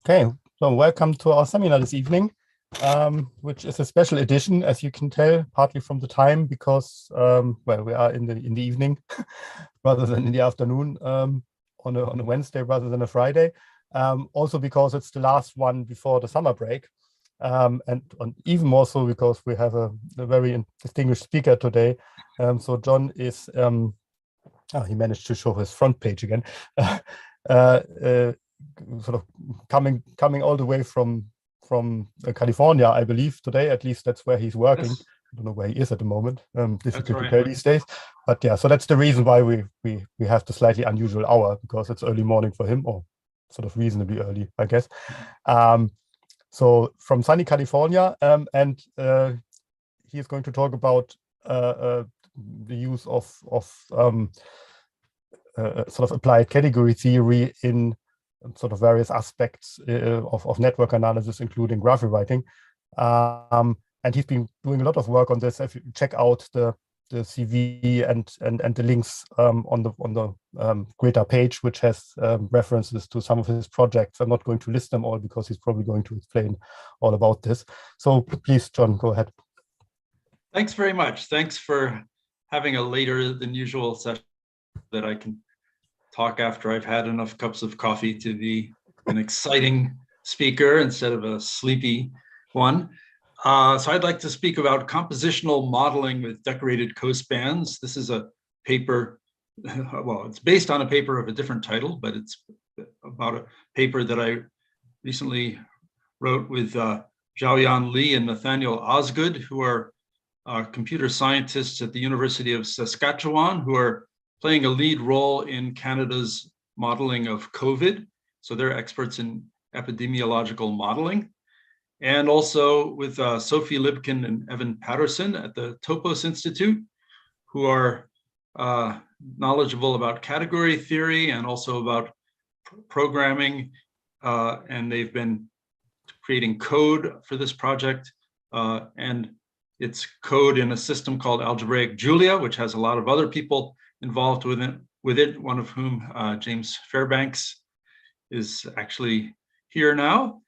Okay, so welcome to our seminar this evening, which is a special edition, as you can tell, partly from the time, because well, we are in the evening rather than in the afternoon, on a Wednesday rather than a Friday. Also because it's the last one before the summer break, and even more so because we have a very distinguished speaker today. So John is he managed to show his front page again. Sort of coming all the way from California, I believe, today. At least that's where he's working. Yes. I don't know where he is at the moment. Difficult right. to tell these days. But yeah, so that's the reason why we have the slightly unusual hour, because it's early morning for him, or sort of reasonably early, I guess. So from sunny California, and he is going to talk about the use of sort of applied category theory in sort of various aspects of network analysis, including graph rewriting. And he's been doing a lot of work on this. If you check out the CV and the links on the GReTA page, which has references to some of his projects. I'm not going to list them all because he's probably going to explain all about this. So please, John, go ahead. Thanks very much. Thanks for having a later than usual session that I can talk after I've had enough cups of coffee to be an exciting speaker instead of a sleepy one. So I'd like to speak about compositional modeling with decorated cospans. This is a paper, well, it's based on a paper of a different title, but it's about a paper that I recently wrote with Xiaoyan Li and Nathaniel Osgood, who are computer scientists at the University of Saskatchewan, who are playing a lead role in Canada's modeling of COVID. So they're experts in epidemiological modeling. And also with Sophie Libkind and Evan Patterson at the Topos Institute, who are knowledgeable about category theory and also about programming. And they've been creating code for this project. And it's code in a system called Algebraic Julia, which has a lot of other people involved with it, one of whom, James Fairbanks, is actually here now.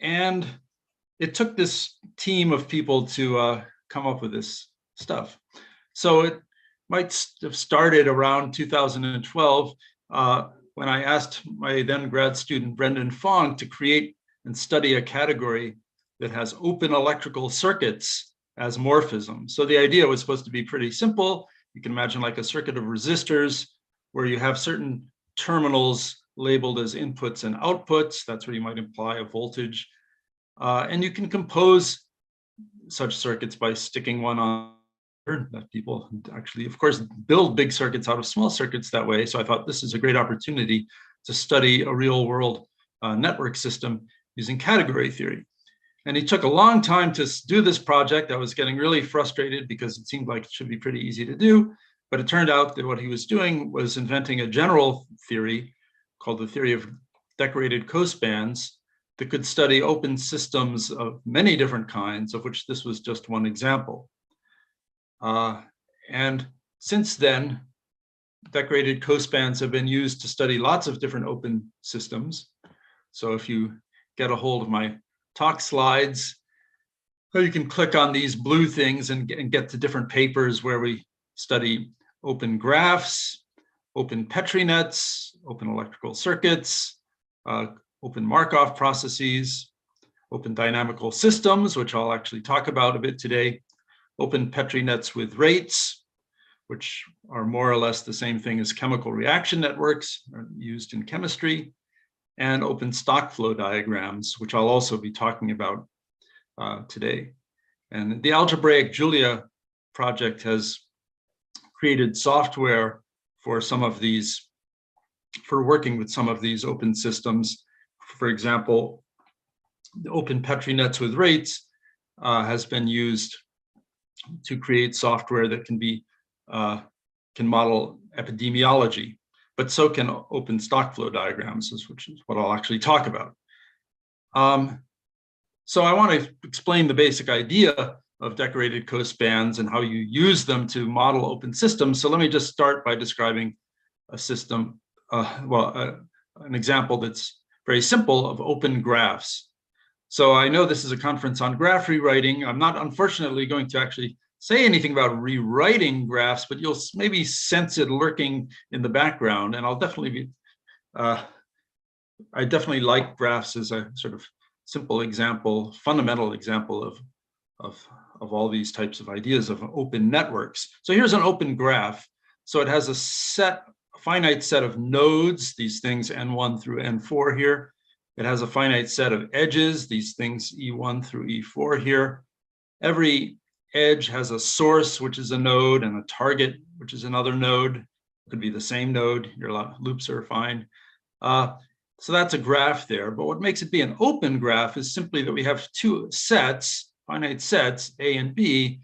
And it took this team of people to come up with this stuff. So it might have started around 2012 when I asked my then grad student, Brendan Fong, to create and study a category that has open electrical circuits as morphism. So the idea was supposed to be pretty simple. You can imagine like a circuit of resistors where you have certain terminals labeled as inputs and outputs. That's where you might imply a voltage. And you can compose such circuits by sticking one on that. People actually, of course, build big circuits out of small circuits that way. So I thought this is a great opportunity to study a real world network system using category theory. And he took a long time to do this project. I was getting really frustrated because it seemed like it should be pretty easy to do. But it turned out that what he was doing was inventing a general theory called the theory of decorated cospans that could study open systems of many different kinds, of which this was just one example. And since then, decorated cospans have been used to study lots of different open systems. So if you get a hold of my talk slides, you can click on these blue things and get to different papers where we study open graphs, open Petri nets, open electrical circuits, open Markov processes, open dynamical systems, which I'll actually talk about a bit today, open Petri nets with rates, which are more or less the same thing as chemical reaction networks used in chemistry, and open StockFlow diagrams, which I'll also be talking about today. And the Algebraic Julia project has created software for some of these, for working with some of these open systems. For example, the open Petri nets with rates has been used to create software that can model epidemiology. But so can open StockFlow diagrams, which is what I'll actually talk about. So I want to explain the basic idea of decorated cospans and how you use them to model open systems. So let me just start by describing a system, an example that's very simple, of open graphs. So I know this is a conference on graph rewriting. I'm not, unfortunately, going to actually say anything about rewriting graphs, but you'll maybe sense it lurking in the background. And I'll definitely be, I definitely like graphs as a sort of simple example, fundamental example of all these types of ideas of open networks. So here's an open graph. So it has a finite set of nodes, these things N1 through N4 here. It has a finite set of edges, these things E1 through E4 here. Every edge has a source, which is a node, and a target, which is another node. It could be the same node. Your loops are fine. So that's a graph there. But what makes it be an open graph is simply that we have two sets, finite sets, A and B,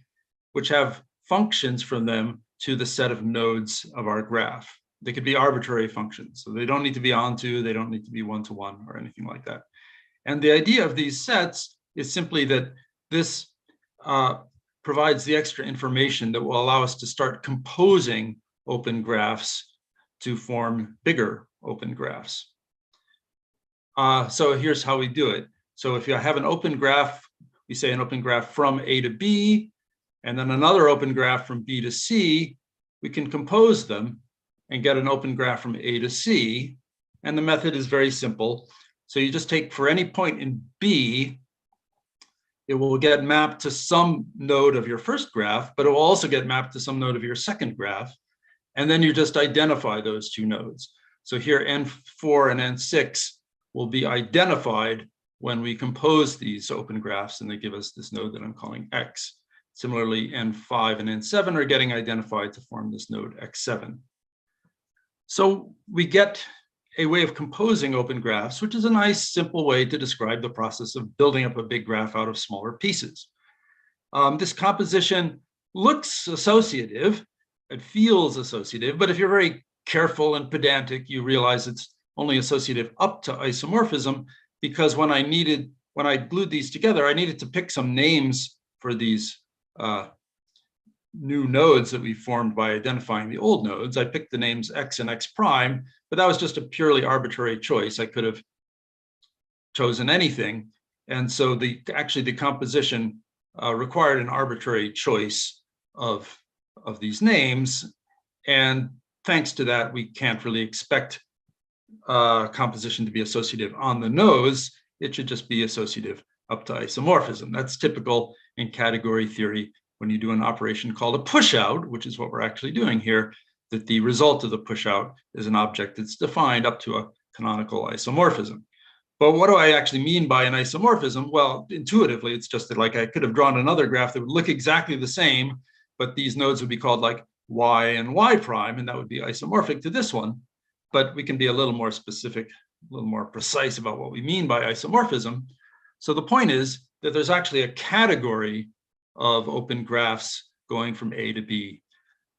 which have functions from them to the set of nodes of our graph. They could be arbitrary functions. So they don't need to be onto, they don't need to be one-to-one or anything like that. And the idea of these sets is simply that this provides the extra information that will allow us to start composing open graphs to form bigger open graphs. So here's how we do it. So if you have an open graph, we say an open graph from A to B, and then another open graph from B to C, we can compose them and get an open graph from A to C. And the method is very simple. So you just take, for any point in B, it will get mapped to some node of your first graph, but it will also get mapped to some node of your second graph. And then you just identify those two nodes. So here N4 and N6 will be identified when we compose these open graphs, and they give us this node that I'm calling X. Similarly, N5 and N7 are getting identified to form this node X7. So we get a way of composing open graphs, which is a nice, simple way to describe the process of building up a big graph out of smaller pieces. This composition looks associative, it feels associative, but if you're very careful and pedantic, you realize it's only associative up to isomorphism, because when I glued these together, I needed to pick some names for these new nodes that we formed by identifying the old nodes. I picked the names X and X prime, but that was just a purely arbitrary choice. I could have chosen anything. And so actually the composition required an arbitrary choice of these names. And thanks to that, we can't really expect composition to be associative on the nose. It should just be associative up to isomorphism. That's typical in category theory when you do an operation called a push-out, which is what we're actually doing here, that the result of the push-out is an object that's defined up to a canonical isomorphism. But what do I actually mean by an isomorphism? Well, intuitively, it's just that, like, I could have drawn another graph that would look exactly the same, but these nodes would be called like Y and Y prime, and that would be isomorphic to this one. But we can be a little more specific, a little more precise about what we mean by isomorphism. So the point is that there's actually a category of open graphs going from A to B.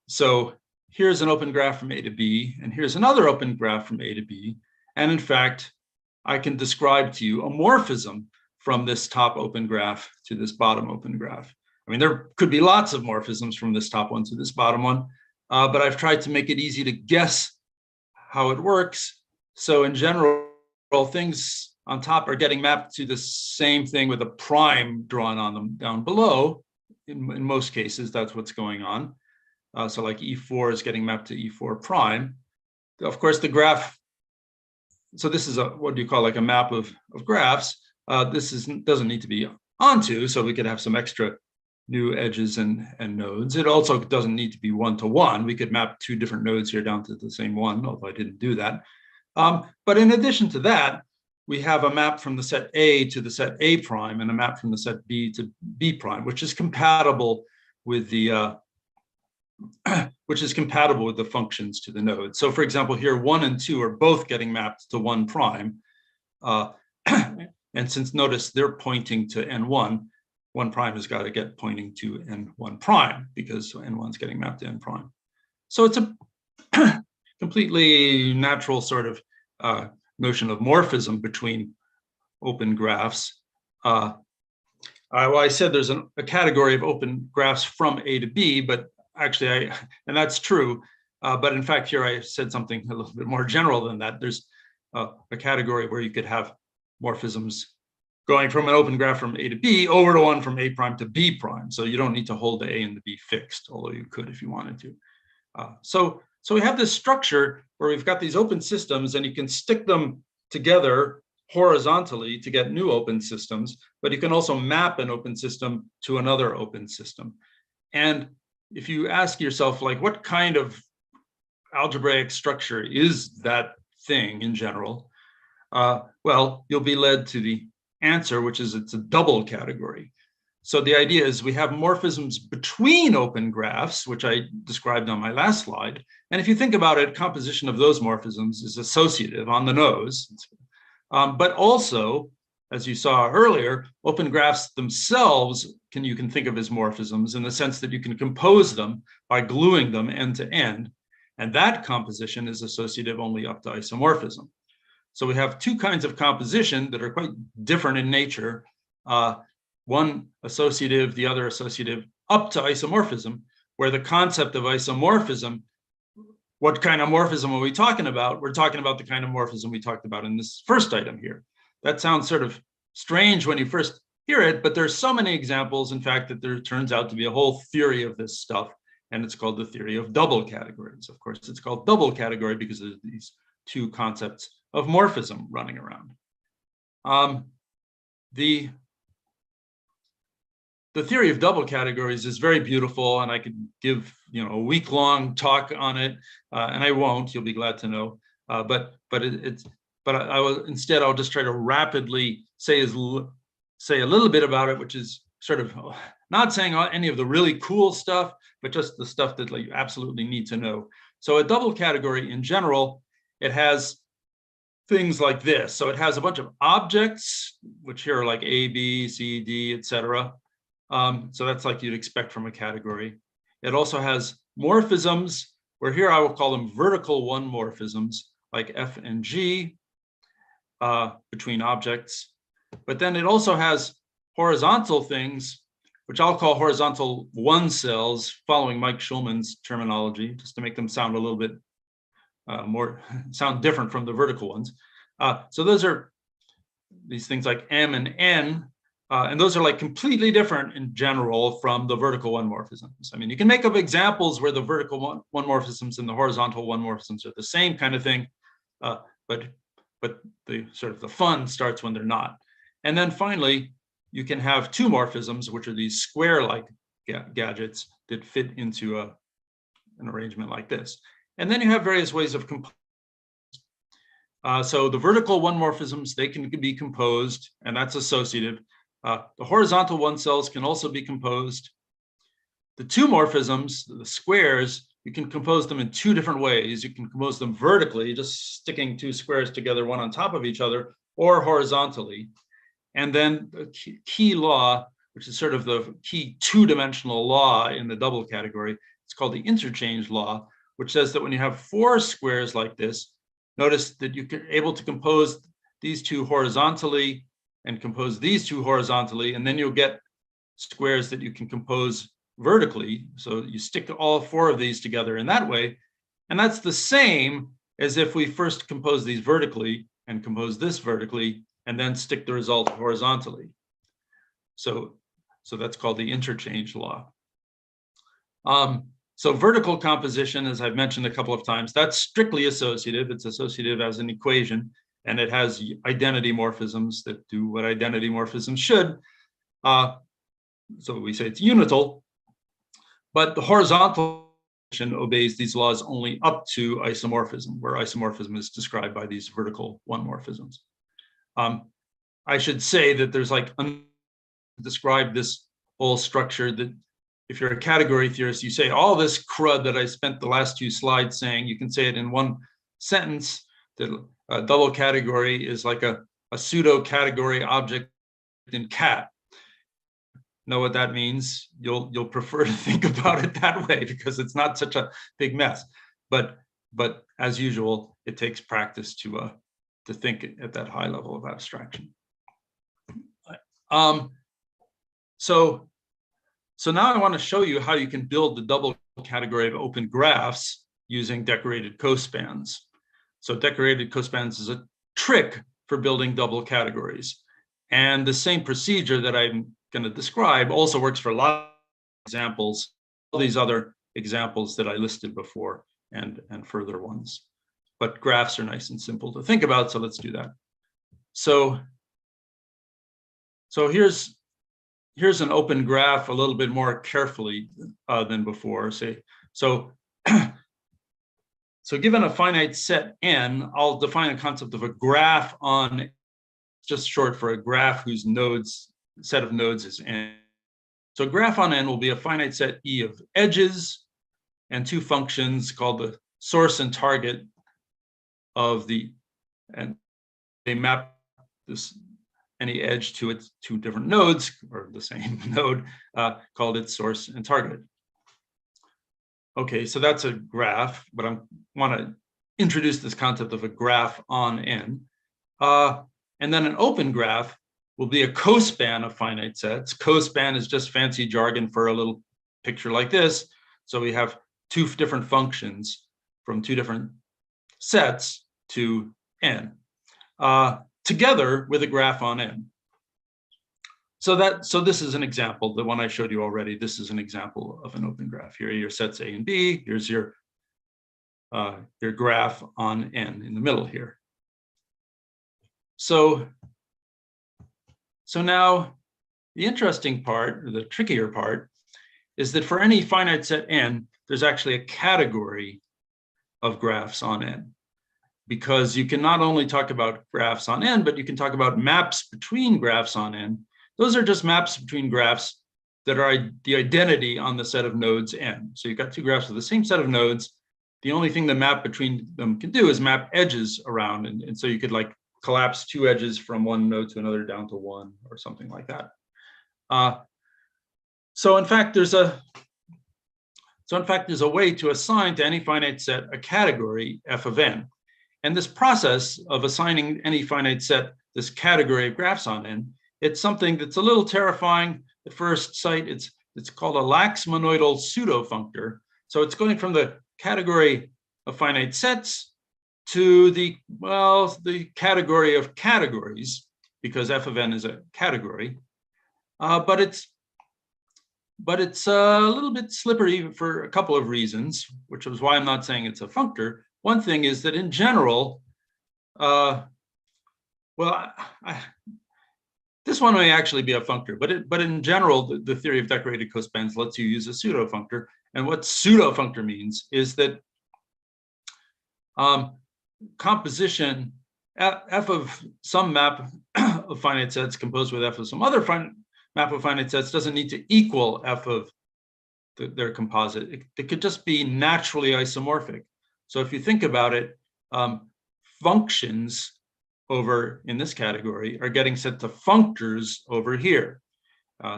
So here's an open graph from A to B, and here's another open graph from A to B. And in fact, I can describe to you a morphism from this top open graph to this bottom open graph. I mean, there could be lots of morphisms from this top one to this bottom one, but I've tried to make it easy to guess how it works. So in general, things on top are getting mapped to the same thing with a prime drawn on them down below. In most cases, that's what's going on. So like E4 is getting mapped to E4 prime. Of course, the graph, so this is what do you call like a map of graphs. This doesn't need to be onto, so we could have some extra new edges and nodes. It also doesn't need to be one-to-one. We could map two different nodes here down to the same one, although I didn't do that. But in addition to that, we have a map from the set A to the set A prime and a map from the set B to B prime, which is compatible with the functions to the node. So for example, here 1 and 2 are both getting mapped to 1 prime. And since notice they're pointing to N1, 1 prime has got to get pointing to N1 prime because N1 is getting mapped to N prime. So it's a completely natural sort of notion of morphism between open graphs. Well, I said there's a category of open graphs from A to B, but actually, and that's true. But in fact, here I said something a little bit more general than that. There's a category where you could have morphisms going from an open graph from A to B over to one from A prime to B prime. So you don't need to hold the A and the B fixed, although you could if you wanted to. So we have this structure where we've got these open systems, and you can stick them together horizontally to get new open systems, but you can also map an open system to another open system. And if you ask yourself, like, what kind of algebraic structure is that thing in general? Well, you'll be led to the answer, which is it's a double category. So the idea is we have morphisms between open graphs, which I described on my last slide. And if you think about it, composition of those morphisms is associative on the nose. But also, as you saw earlier, open graphs themselves you can think of as morphisms in the sense that you can compose them by gluing them end to end. And that composition is associative only up to isomorphism. So we have two kinds of composition that are quite different in nature. One associative, the other associative up to isomorphism, where the concept of isomorphism, what kind of morphism are we talking about? We're talking about the kind of morphism we talked about in this first item here. That sounds sort of strange when you first hear it, but there's so many examples, in fact, that there turns out to be a whole theory of this stuff, and it's called the theory of double categories. Of course, it's called double category because there's these two concepts of morphism running around. The theory of double categories is very beautiful, and I could give a week-long talk on it, and I won't. You'll be glad to know. But I will instead. I'll just try to rapidly say a little bit about it, which is sort of not saying any of the really cool stuff, but just the stuff that you absolutely need to know. So a double category in general, it has things like this. So it has a bunch of objects, which here are like A, B, C, D, etc. So that's like you'd expect from a category. It also has morphisms, where here I will call them vertical one morphisms, like F and G between objects. But then it also has horizontal things, which I'll call horizontal one cells, following Mike Schulman's terminology, just to make them sound a little bit sound different from the vertical ones. So those are these things like M and N, and those are like completely different in general from the vertical one morphisms. I mean, you can make up examples where the vertical one morphisms and the horizontal one morphisms are the same kind of thing, but the sort of the fun starts when they're not. And then finally, you can have two morphisms, which are these square-like gadgets that fit into an arrangement like this. And then you have various ways of composing. So the vertical one morphisms, they can be composed, and that's associative. The horizontal one cells can also be composed. The two morphisms, the squares, you can compose them in two different ways. You can compose them vertically, just sticking two squares together, one on top of each other, or horizontally. And then the key law, which is sort of the key two-dimensional law in the double category, it's called the interchange law, which says that when you have four squares like this, notice that you're able to compose these two horizontally and compose these two horizontally, and then you'll get squares that you can compose vertically. So you stick all four of these together in that way. And that's the same as if we first compose these vertically and compose this vertically, and then stick the result horizontally. So that's called the interchange law. So vertical composition, as I've mentioned a couple of times, that's strictly associative. It's associative as an equation, and it has identity morphisms that do what identity morphisms should. So we say it's unital, but the horizontal obeys these laws only up to isomorphism, where isomorphism is described by these vertical one morphisms. I should say that there's describe this whole structure that if you're a category theorist, you say all this crud that I spent the last two slides saying, you can say it in one sentence, that a double category is like a pseudo category object in cat. Know what that means? You'll prefer to think about it that way because it's not such a big mess. But as usual, it takes practice to think at that high level of abstraction. So now I want to show you how you can build the double category of open graphs using decorated cospans. So decorated cospans is a trick for building double categories. And the same procedure that I'm going to describe also works for a lot of examples, all these other examples that I listed before and further ones. But graphs are nice and simple to think about, so let's do that. So here's an open graph a little bit more carefully than before. So given a finite set n, I'll define the concept of a graph on, just short for a graph whose set of nodes is n. So a graph on n will be a finite set E of edges and two functions called the source and target and they map any edge to its two different nodes, or the same node, called its source and target. Okay, so that's a graph, but I want to introduce this concept of a graph on n. And then an open graph will be a cospan of finite sets. Cospan is just fancy jargon for a little picture like this. So we have two different functions from two different sets to n, together with a graph on n. So this is an example. The one I showed you already, this is an example of an open graph. Here are your sets A and B. Here's your graph on n in the middle here. So now the interesting part, or the trickier part, is that for any finite set n, there's actually a category of graphs on n, because you can not only talk about graphs on n, but you can talk about maps between graphs on n. Those are just maps between graphs that are the identity on the set of nodes n. So you've got two graphs with the same set of nodes. The only thing the map between them can do is map edges around. And so you could like collapse two edges from one node to another down to one or something like that. So in fact, there's a way to assign to any finite set a category f of n. And this process of assigning any finite set this category of graphs on n, it's something that's a little terrifying at first sight. It's called a lax-monoidal pseudo-functor. So it's going from the category of finite sets to the category of categories, because f of n is a category. But it's a little bit slippery for a couple of reasons, which is why I'm not saying it's a functor. One thing is that in general, this one may actually be a functor, but in general, the theory of decorated cospans lets you use a pseudo-functor. And what pseudo-functor means is that composition, f of some map of finite sets composed with f of some other map of finite sets doesn't need to equal f of their composite. It could just be naturally isomorphic. So if you think about it, functions over in this category are getting set to functors over here.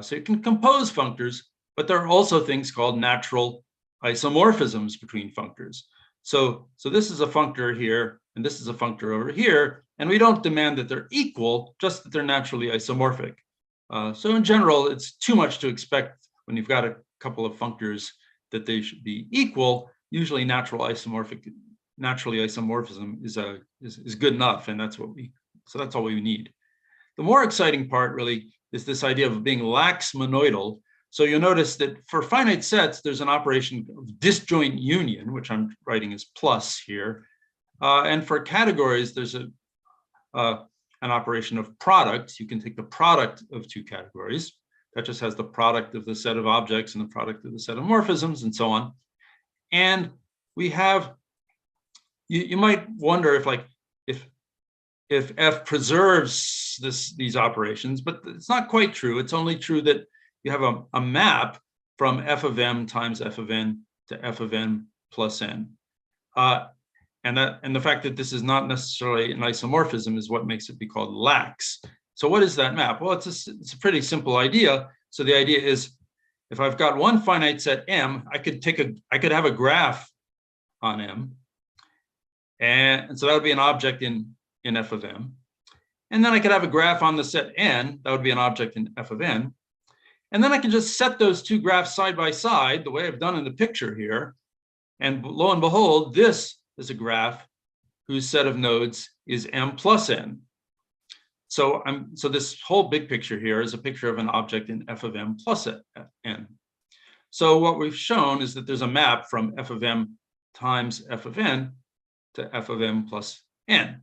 So you can compose functors, but there are also things called natural isomorphisms between functors. So this is a functor here, and this is a functor over here, and we don't demand that they're equal, just that they're naturally isomorphic. So in general, it's too much to expect when you've got a couple of functors that they should be equal. Usually naturally isomorphism is good enough, and that's all we need. The more exciting part really is this idea of being lax-monoidal. So you'll notice that for finite sets, there's an operation of disjoint union, which I'm writing as plus here. And for categories, there's an operation of product. You can take the product of two categories. That just has the product of the set of objects and the product of the set of morphisms and so on. And we have, you might wonder if f preserves these operations, but it's not quite true. It's only true that you have a map from f of m times f of n to f of n plus n. And the fact that this is not necessarily an isomorphism is what makes it be called lax. So what is that map? Well, it's a pretty simple idea. So the idea is, if I've got one finite set m, I could have a graph on m, and so that would be an object in f of m. And then I could have a graph on the set n, that would be an object in f of n. And then I can just set those two graphs side by side, the way I've done in the picture here. And lo and behold, this is a graph whose set of nodes is m plus n. So this whole big picture here is a picture of an object in f of m plus n. So what we've shown is that there's a map from f of m times f of n to f of m plus n,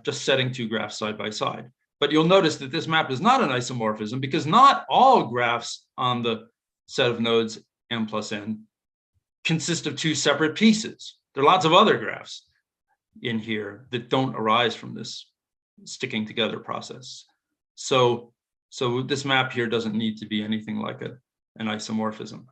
just setting two graphs side by side. But you'll notice that this map is not an isomorphism because not all graphs on the set of nodes m plus n consist of two separate pieces. There are lots of other graphs in here that don't arise from this sticking together process. So this map here doesn't need to be anything like an isomorphism.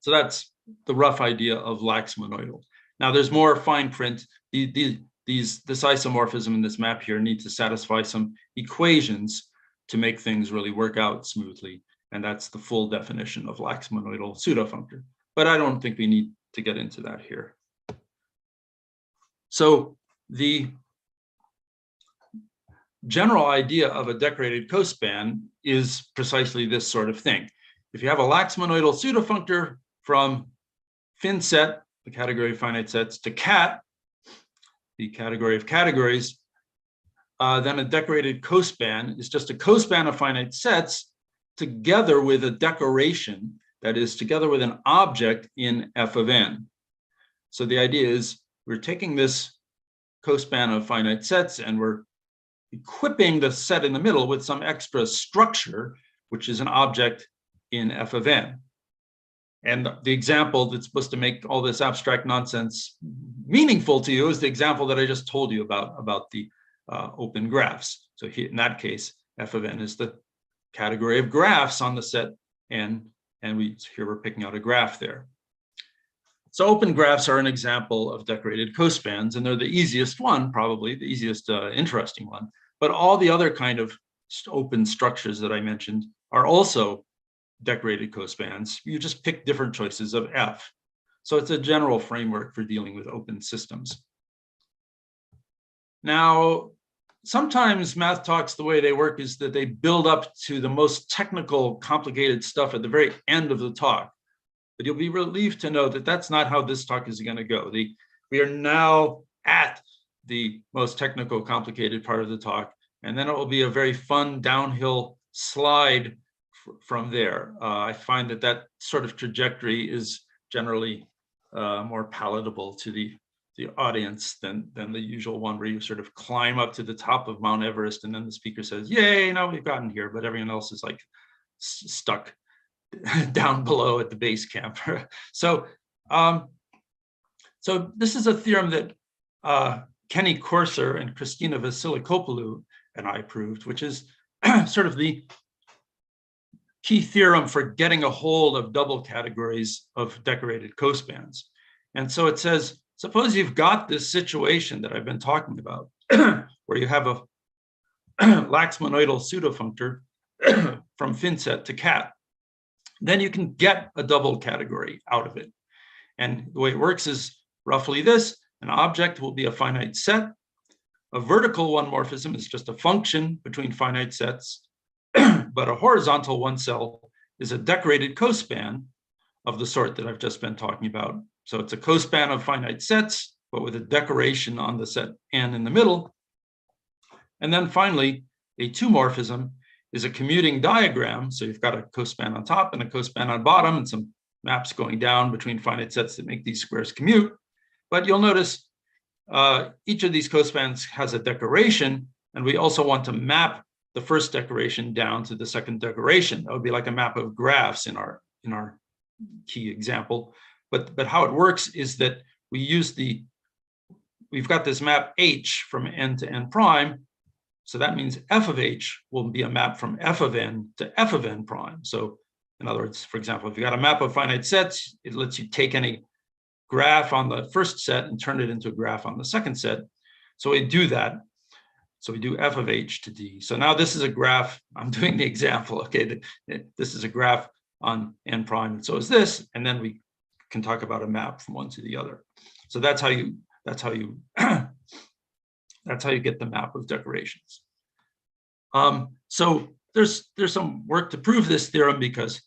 So that's the rough idea of lax monoidal. Now there's more fine print. This isomorphism in this map here need to satisfy some equations to make things really work out smoothly. And that's the full definition of lax monoidal pseudofunctor. But I don't think we need to get into that here. So the general idea of a decorated cospan is precisely this sort of thing. If you have a lax monoidal pseudofunctor from fin set, the category of finite sets, to cat, the category of categories, then a decorated cospan is just a cospan of finite sets together with a decoration, that is, together with an object in f of n. So the idea is we're taking this cospan of finite sets and we're equipping the set in the middle with some extra structure, which is an object in f of n. And the example that's supposed to make all this abstract nonsense meaningful to you is the example that I just told you about the open graphs. So here, in that case, f of n is the category of graphs on the set n, and here we're picking out a graph there. So open graphs are an example of decorated cospans, and they're the easiest one, probably the easiest interesting one. But all the other kind of open structures that I mentioned are also decorated cospans. You just pick different choices of f. So it's a general framework for dealing with open systems. Now, sometimes math talks, the way they work is that they build up to the most technical, complicated stuff at the very end of the talk. But you'll be relieved to know that that's not how this talk is going to go. We are now at the most technical, complicated part of the talk, and then it will be a very fun downhill slide from there. I find that sort of trajectory is generally more palatable to the audience than the usual one where you sort of climb up to the top of Mount Everest and then the speaker says, "Yay, now we've gotten here," but everyone else is like stuck down below at the base camp. So this is a theorem that Kenny Corser and Christina Vasilikopoulou and I proved, which is sort of the key theorem for getting a hold of double categories of decorated cospans. And so it says, suppose you've got this situation that I've been talking about, where you have a lax monoidal pseudofunctor from fin set to cat. Then you can get a double category out of it. And the way it works is roughly this: an object will be a finite set. A vertical one morphism is just a function between finite sets, but a horizontal one cell is a decorated cospan of the sort that I've just been talking about. So it's a cospan of finite sets, but with a decoration on the set n in the middle. And then finally, a two-morphism is a commuting diagram. So you've got a cospan on top and a cospan on bottom and some maps going down between finite sets that make these squares commute. But you'll notice each of these cospans has a decoration, and we also want to map the first decoration down to the second decoration. That would be like a map of graphs in our key example. But how it works is that we've got this map H from n to n prime. So that means f of h will be a map from f of n to f of n prime. So in other words, for example, if you got a map of finite sets, it lets you take any graph on the first set and turn it into a graph on the second set. So we do that. So we do f of h to d. So now this is a graph. I'm doing the example. Okay, this is a graph on n prime, and so is this. And then we can talk about a map from one to the other. So that's how you get the map of decorations. So there's some work to prove this theorem because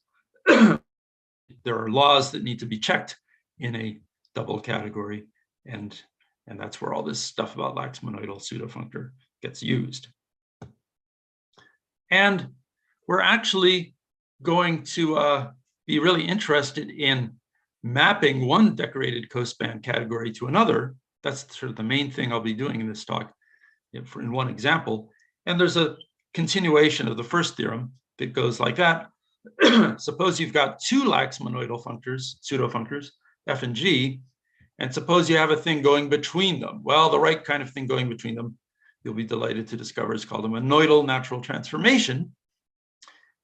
there are laws that need to be checked in a double category, and And that's where all this stuff about lax-monoidal pseudofunctor gets used. And we're actually going to be really interested in mapping one decorated cospan category to another. That's sort of the main thing I'll be doing in this talk, in one example. And there's a continuation of the first theorem that goes like that. Suppose you've got two lax-monoidal pseudofunctors, F and G, and suppose you have a thing going between them. Well, the right kind of thing going between them, you'll be delighted to discover, is called a monoidal natural transformation.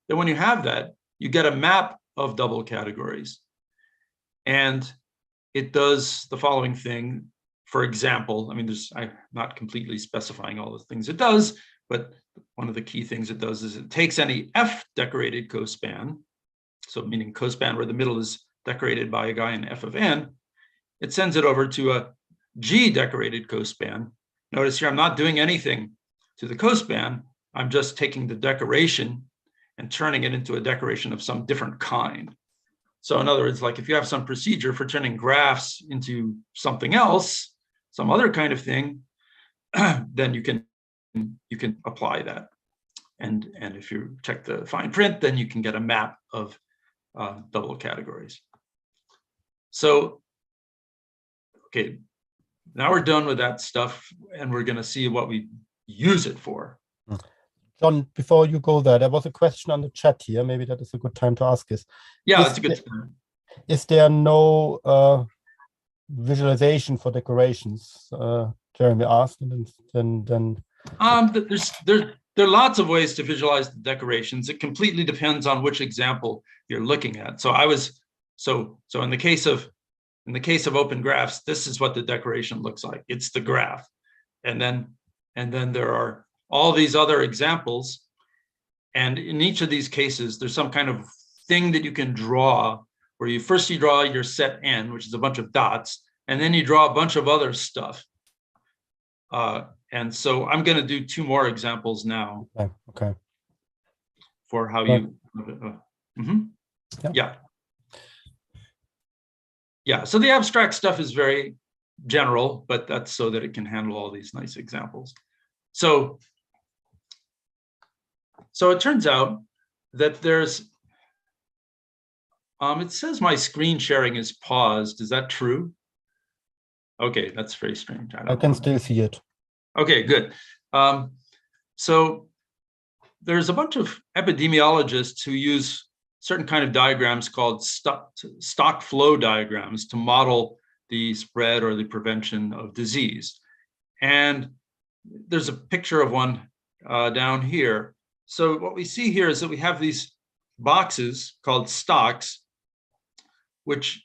Then when you have that, you get a map of double categories. And it does the following thing. For example, I mean, I'm not completely specifying all the things it does, but one of the key things it does is it takes any F decorated cospan, so meaning cospan where the middle is decorated by a guy in F of n, it sends it over to a G decorated cospan. Notice here, I'm not doing anything to the cospan. I'm just taking the decoration and turning it into a decoration of some different kind. So in other words, like if you have some procedure for turning graphs into something else, some other kind of thing, then you can apply that. And if you check the fine print, then you can get a map of double categories. So, okay, now we're done with that stuff, and we're going to see what we use it for. John, before you go there was a question on the chat here. Maybe that is a good time to ask this. Yeah, that's a good time. Is there no visualization for decorations? Jeremy asked, and then there are lots of ways to visualize the decorations. It completely depends on which example you're looking at. So in the case of open graphs, this is what the decoration looks like. It's the graph, and then there are all these other examples, and in each of these cases, there's some kind of thing that you can draw, where you draw your set N, which is a bunch of dots, and then you draw a bunch of other stuff. And so I'm going to do two more examples now. Okay. For how you. Yeah. So the abstract stuff is very general, but that's so that it can handle all these nice examples. So it turns out that there's. It says my screen sharing is paused. Is that true? Okay, that's very strange. I can still see it. Okay, good. So there's a bunch of epidemiologists who use certain kind of diagrams called StockFlow diagrams to model the spread or the prevention of disease. And there's a picture of one down here. So what we see here is that we have these boxes called stocks, which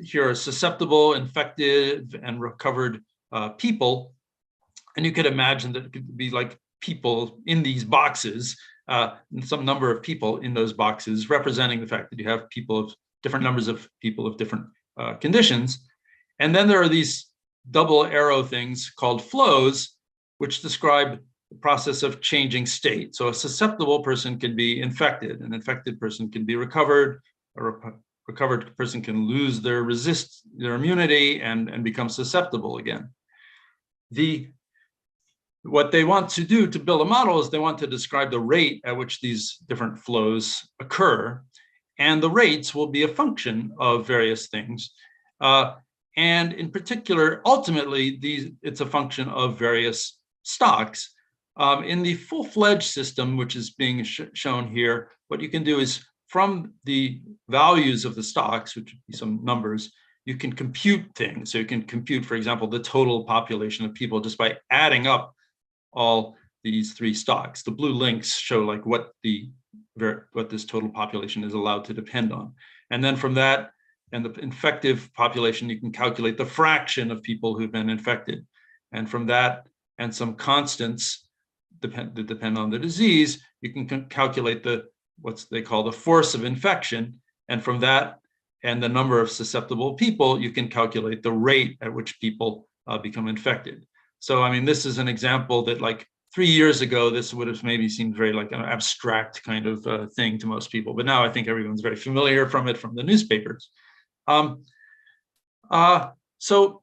here are susceptible, infected, and recovered people. And you could imagine that it could be like people in these boxes, some number of people in those boxes, representing the fact that you have people of different numbers of people of different conditions. And then there are these double arrow things called flows, which describe the process of changing state. So a susceptible person can be infected, an infected person can be recovered, a recovered person can lose their immunity and become susceptible again. What they want to do to build a model is they want to describe the rate at which these different flows occur. And the rates will be a function of various things. And in particular, ultimately, it's a function of various stocks. In the full-fledged system, which is being shown here, what you can do is from the values of the stocks, which would be some numbers, you can compute things. So you can compute, for example, the total population of people just by adding up all these three stocks. The blue links show like what this total population is allowed to depend on. And then from that and the infective population, you can calculate the fraction of people who've been infected. And from that and some constants that depend on the disease, you can calculate what they call the force of infection. And from that and the number of susceptible people, you can calculate the rate at which people become infected. So, I mean, this is an example that like 3 years ago, this would have maybe seemed very like an abstract kind of thing to most people. But now I think everyone's very familiar from the newspapers. So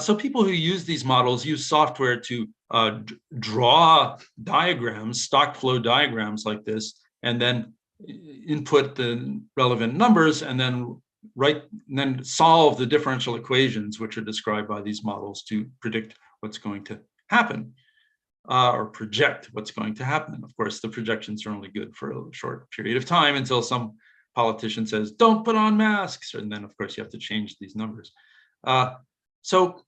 So people who use these models use software to draw diagrams, StockFlow diagrams like this, and then input the relevant numbers, and then solve the differential equations which are described by these models to predict what's going to happen, or project what's going to happen. Of course, the projections are only good for a short period of time until some politician says, "Don't put on masks," and then of course you have to change these numbers. So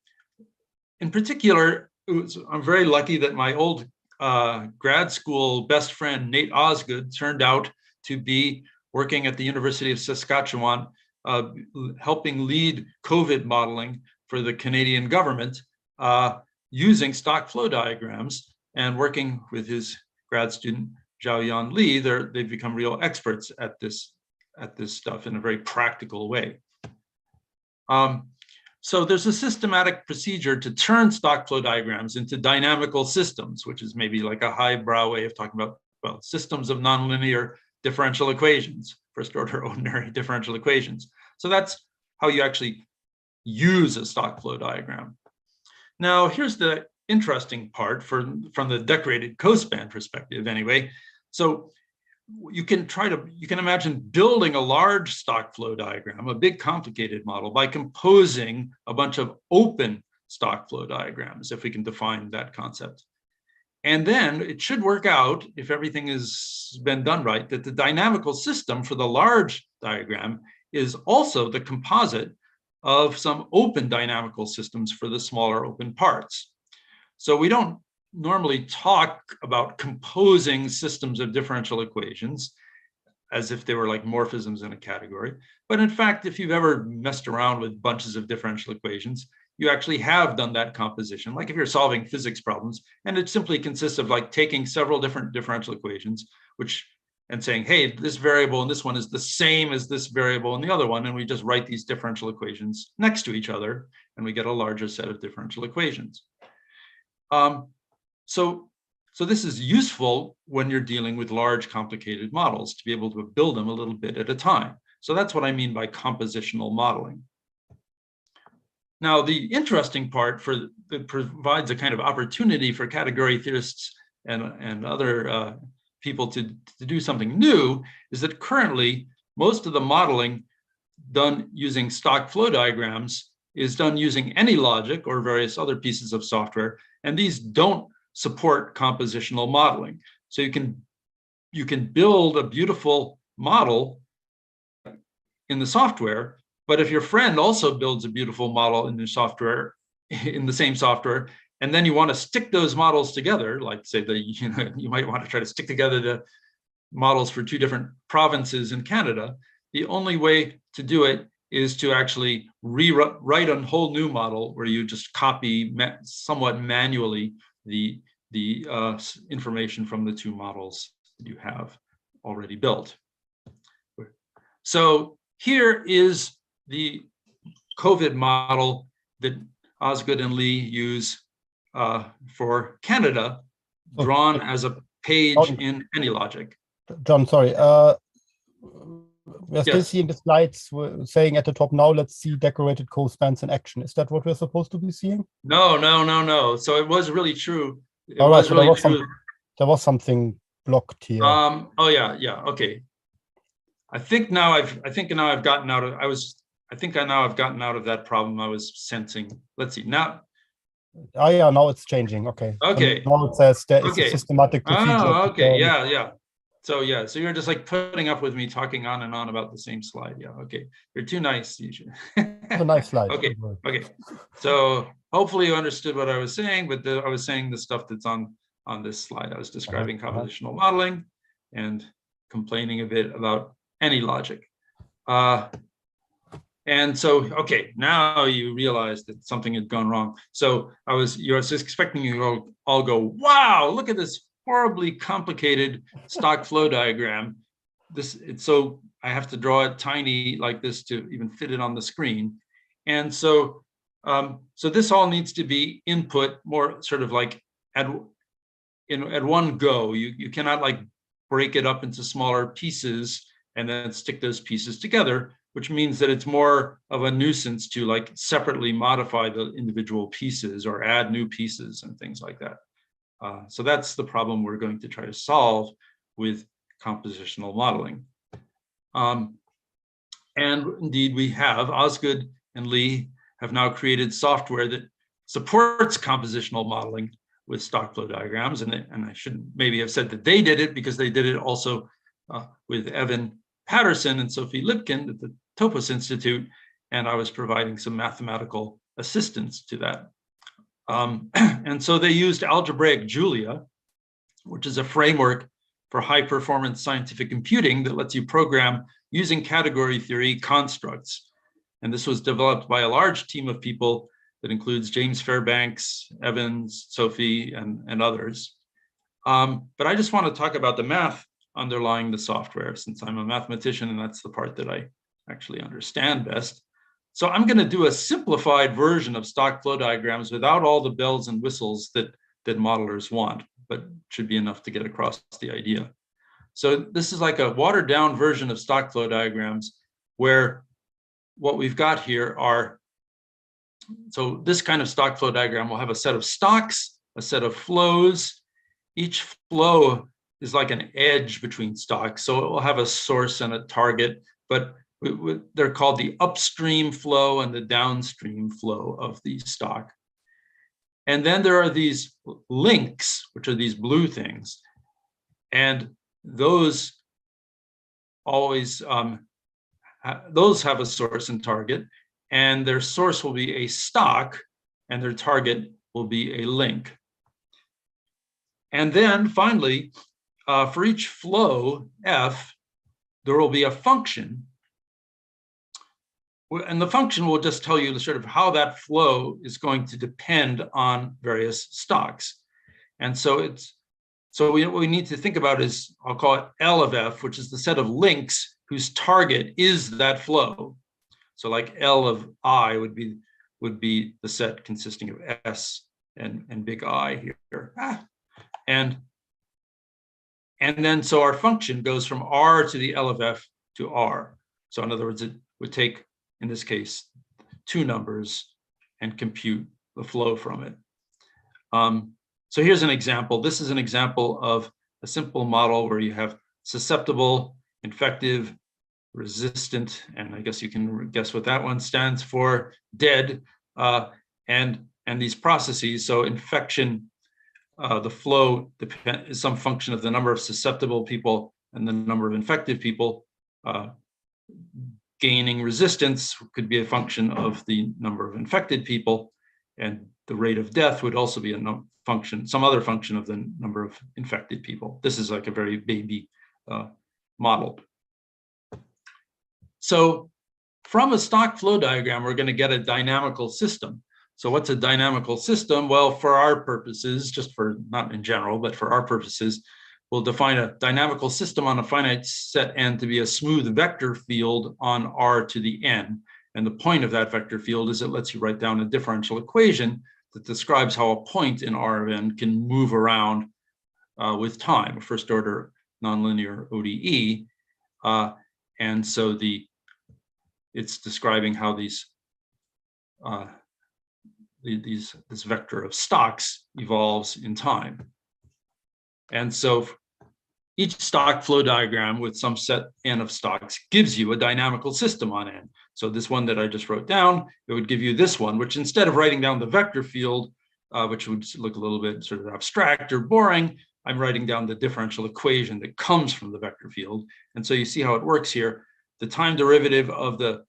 in particular, I'm very lucky that my old grad school best friend, Nate Osgood, turned out to be working at the University of Saskatchewan, helping lead COVID modeling for the Canadian government, using StockFlow diagrams, and working with his grad student, Xiaoyan Li. They've become real experts at this stuff in a very practical way. So there's a systematic procedure to turn StockFlow diagrams into dynamical systems, which is maybe like a highbrow way of talking about, well, systems of nonlinear differential equations, first order ordinary differential equations. So that's how you actually use a StockFlow diagram. Now, here's the interesting part from the decorated Cospan perspective anyway. So you can imagine building a large StockFlow diagram, a big complicated model, by composing a bunch of open StockFlow diagrams, if we can define that concept. And then it should work out, if everything has been done right, that the dynamical system for the large diagram is also the composite of some open dynamical systems for the smaller open parts. So we don't normally talk about composing systems of differential equations as if they were like morphisms in a category. But in fact, if you've ever messed around with bunches of differential equations, you actually have done that composition. Like if you're solving physics problems, and it simply consists of like taking several different differential equations, and saying, hey, this variable in this one is the same as this variable in the other one, and we just write these differential equations next to each other, and we get a larger set of differential equations. So this is useful when you're dealing with large, complicated models, to be able to build them a little bit at a time. So that's what I mean by compositional modeling. Now, the interesting part that provides a kind of opportunity for category theorists and other people to do something new is that currently most of the modeling done using StockFlow diagrams is done using AnyLogic or various other pieces of software, and these don't support compositional modeling. So you can build a beautiful model in the software, but if your friend also builds a beautiful model in the software, in the same software, and then you want to stick those models together, like say you might want to try to stick together the models for two different provinces in Canada, the only way to do it is to actually rewrite a whole new model where you just copy somewhat manually the information from the two models that you have already built. So here is the COVID model that Osgood and Li use for Canada, drawn as a page in AnyLogic. John, sorry. We're still seeing the slides saying at the top now, let's see decorated Cospans in action. Is that what we're supposed to be seeing? No. So it was really true. All right, so there was something blocked here. Oh yeah, okay. I think now I've gotten out of that problem I was sensing. Let's see now. Oh yeah, now it's changing. Okay. Okay. And now it says there is a systematic procedure. Oh, okay. Yeah. So you're just like putting up with me talking on and on about the same slide. Yeah. Okay. You're too nice. You should. It's a nice slide. Okay. So hopefully you understood what I was saying, but I was saying the stuff that's on this slide. I was describing compositional modeling and complaining a bit about AnyLogic. And so, okay, now you realize that something had gone wrong. So I was just expecting you to all go, wow, look at this horribly complicated StockFlow diagram. So I have to draw it tiny like this to even fit it on the screen. And so, so this all needs to be input more sort of like at one go. You cannot like break it up into smaller pieces and then stick those pieces together. which means that it's more of a nuisance to like separately modify the individual pieces or add new pieces and things like that. So that's the problem we're going to try to solve with compositional modeling. And indeed, we have Osgood and Li have now created software that supports compositional modeling with StockFlow diagrams. And I should maybe have said that they did it, because they did it also with Evan Patterson and Sophie Libkind at the Topos Institute. And I was providing some mathematical assistance to that. And so they used algebraic Julia, which is a framework for high performance scientific computing that lets you program using category theory constructs. And this was developed by a large team of people that includes James Fairbanks, Evans, Sophie, and others. But I just want to talk about the math underlying the software, since I'm a mathematician and that's the part that I actually understand best. So I'm going to do a simplified version of StockFlow diagrams without all the bells and whistles that modelers want, but should be enough to get across the idea. So this is like a watered down version of StockFlow diagrams, where what we've got here are, so this kind of StockFlow diagram will have a set of stocks, a set of flows. Each flow is like an edge between stocks. So it will have a source and a target, but they're called the upstream flow and the downstream flow of the stock. And then there are these links, which are these blue things. And those always, those have a source and target, and their source will be a stock and their target will be a link. And then finally, for each flow, F, there will be a function. And the function will just tell you sort of how that flow is going to depend on various stocks. And so what we need to think about is, I'll call it L of F, which is the set of links whose target is that flow. So like L of I would be the set consisting of S and big I here. And then so our function goes from R to the L of F to R. So in other words, it would take, in this case, two numbers and compute the flow from it. So here's an example. This is an example of a simple model where you have susceptible, infective, resistant, and I guess you can guess what that one stands for, dead, and these processes. So infection, the flow is some function of the number of susceptible people and the number of infected people. Gaining resistance could be a function of the number of infected people, and the rate of death would also be a function, some other function of the number of infected people. This is like a very baby model. So from a StockFlow diagram, we're going to get a dynamical system. So what's a dynamical system? Well, for our purposes, just for not in general, but for our purposes, we'll define a dynamical system on a finite set n to be a smooth vector field on R to the n. And the point of that vector field is it lets you write down a differential equation that describes how a point in R of n can move around with time, a first order nonlinear ODE. And so it's describing how this vector of stocks evolves in time. And so each StockFlow diagram with some set n of stocks gives you a dynamical system on n. So this one that I just wrote down, it would give you this one, which instead of writing down the vector field, which would look a little bit sort of abstract or boring, I'm writing down the differential equation that comes from the vector field. And so you see how it works here. The time derivative of the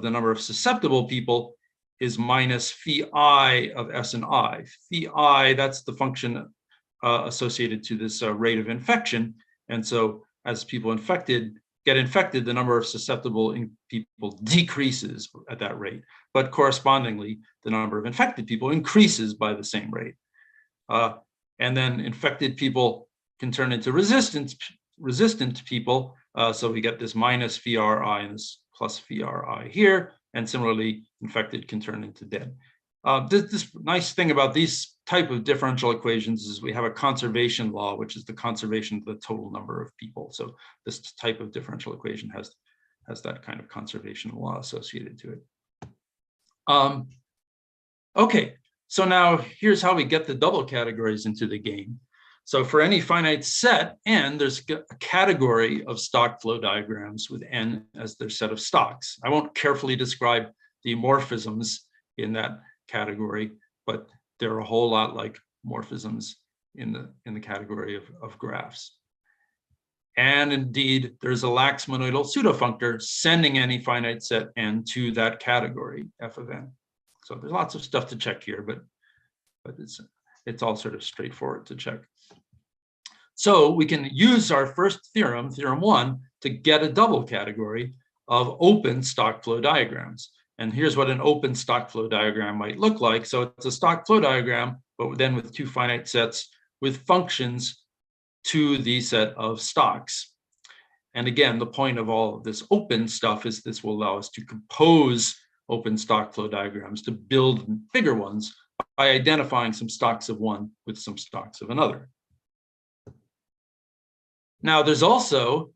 number of susceptible people is minus phi I of S and I. Phi I, that's the function associated to this rate of infection. And so as people get infected, the number of susceptible people decreases at that rate. But correspondingly, the number of infected people increases by the same rate. And then infected people can turn into resistant people. So we get this minus phi RI and this plus phi RI here. And similarly, infected can turn into dead. This nice thing about these type of differential equations is we have a conservation law, which is the conservation of the total number of people. So this type of differential equation has has that kind of conservation law associated to it. Okay, so now here's how we get the double categories into the game. So for any finite set n, there's a category of stock flow diagrams with n as their set of stocks. I won't carefully describe the morphisms in that category, but they're a whole lot like morphisms in the category of graphs. And indeed, there's a lax monoidal pseudofunctor sending any finite set n to that category, f of n. So there's lots of stuff to check here, but it's all sort of straightforward to check. So we can use our first theorem, theorem 1, to get a double category of open stock flow diagrams. And here's what an open stock flow diagram might look like. So it's a stock flow diagram, but then with two finite sets with functions to the set of stocks. And again, the point of all of this open stuff is this will allow us to compose open stock flow diagrams to build bigger ones by identifying some stocks of one with some stocks of another. Now, there's also,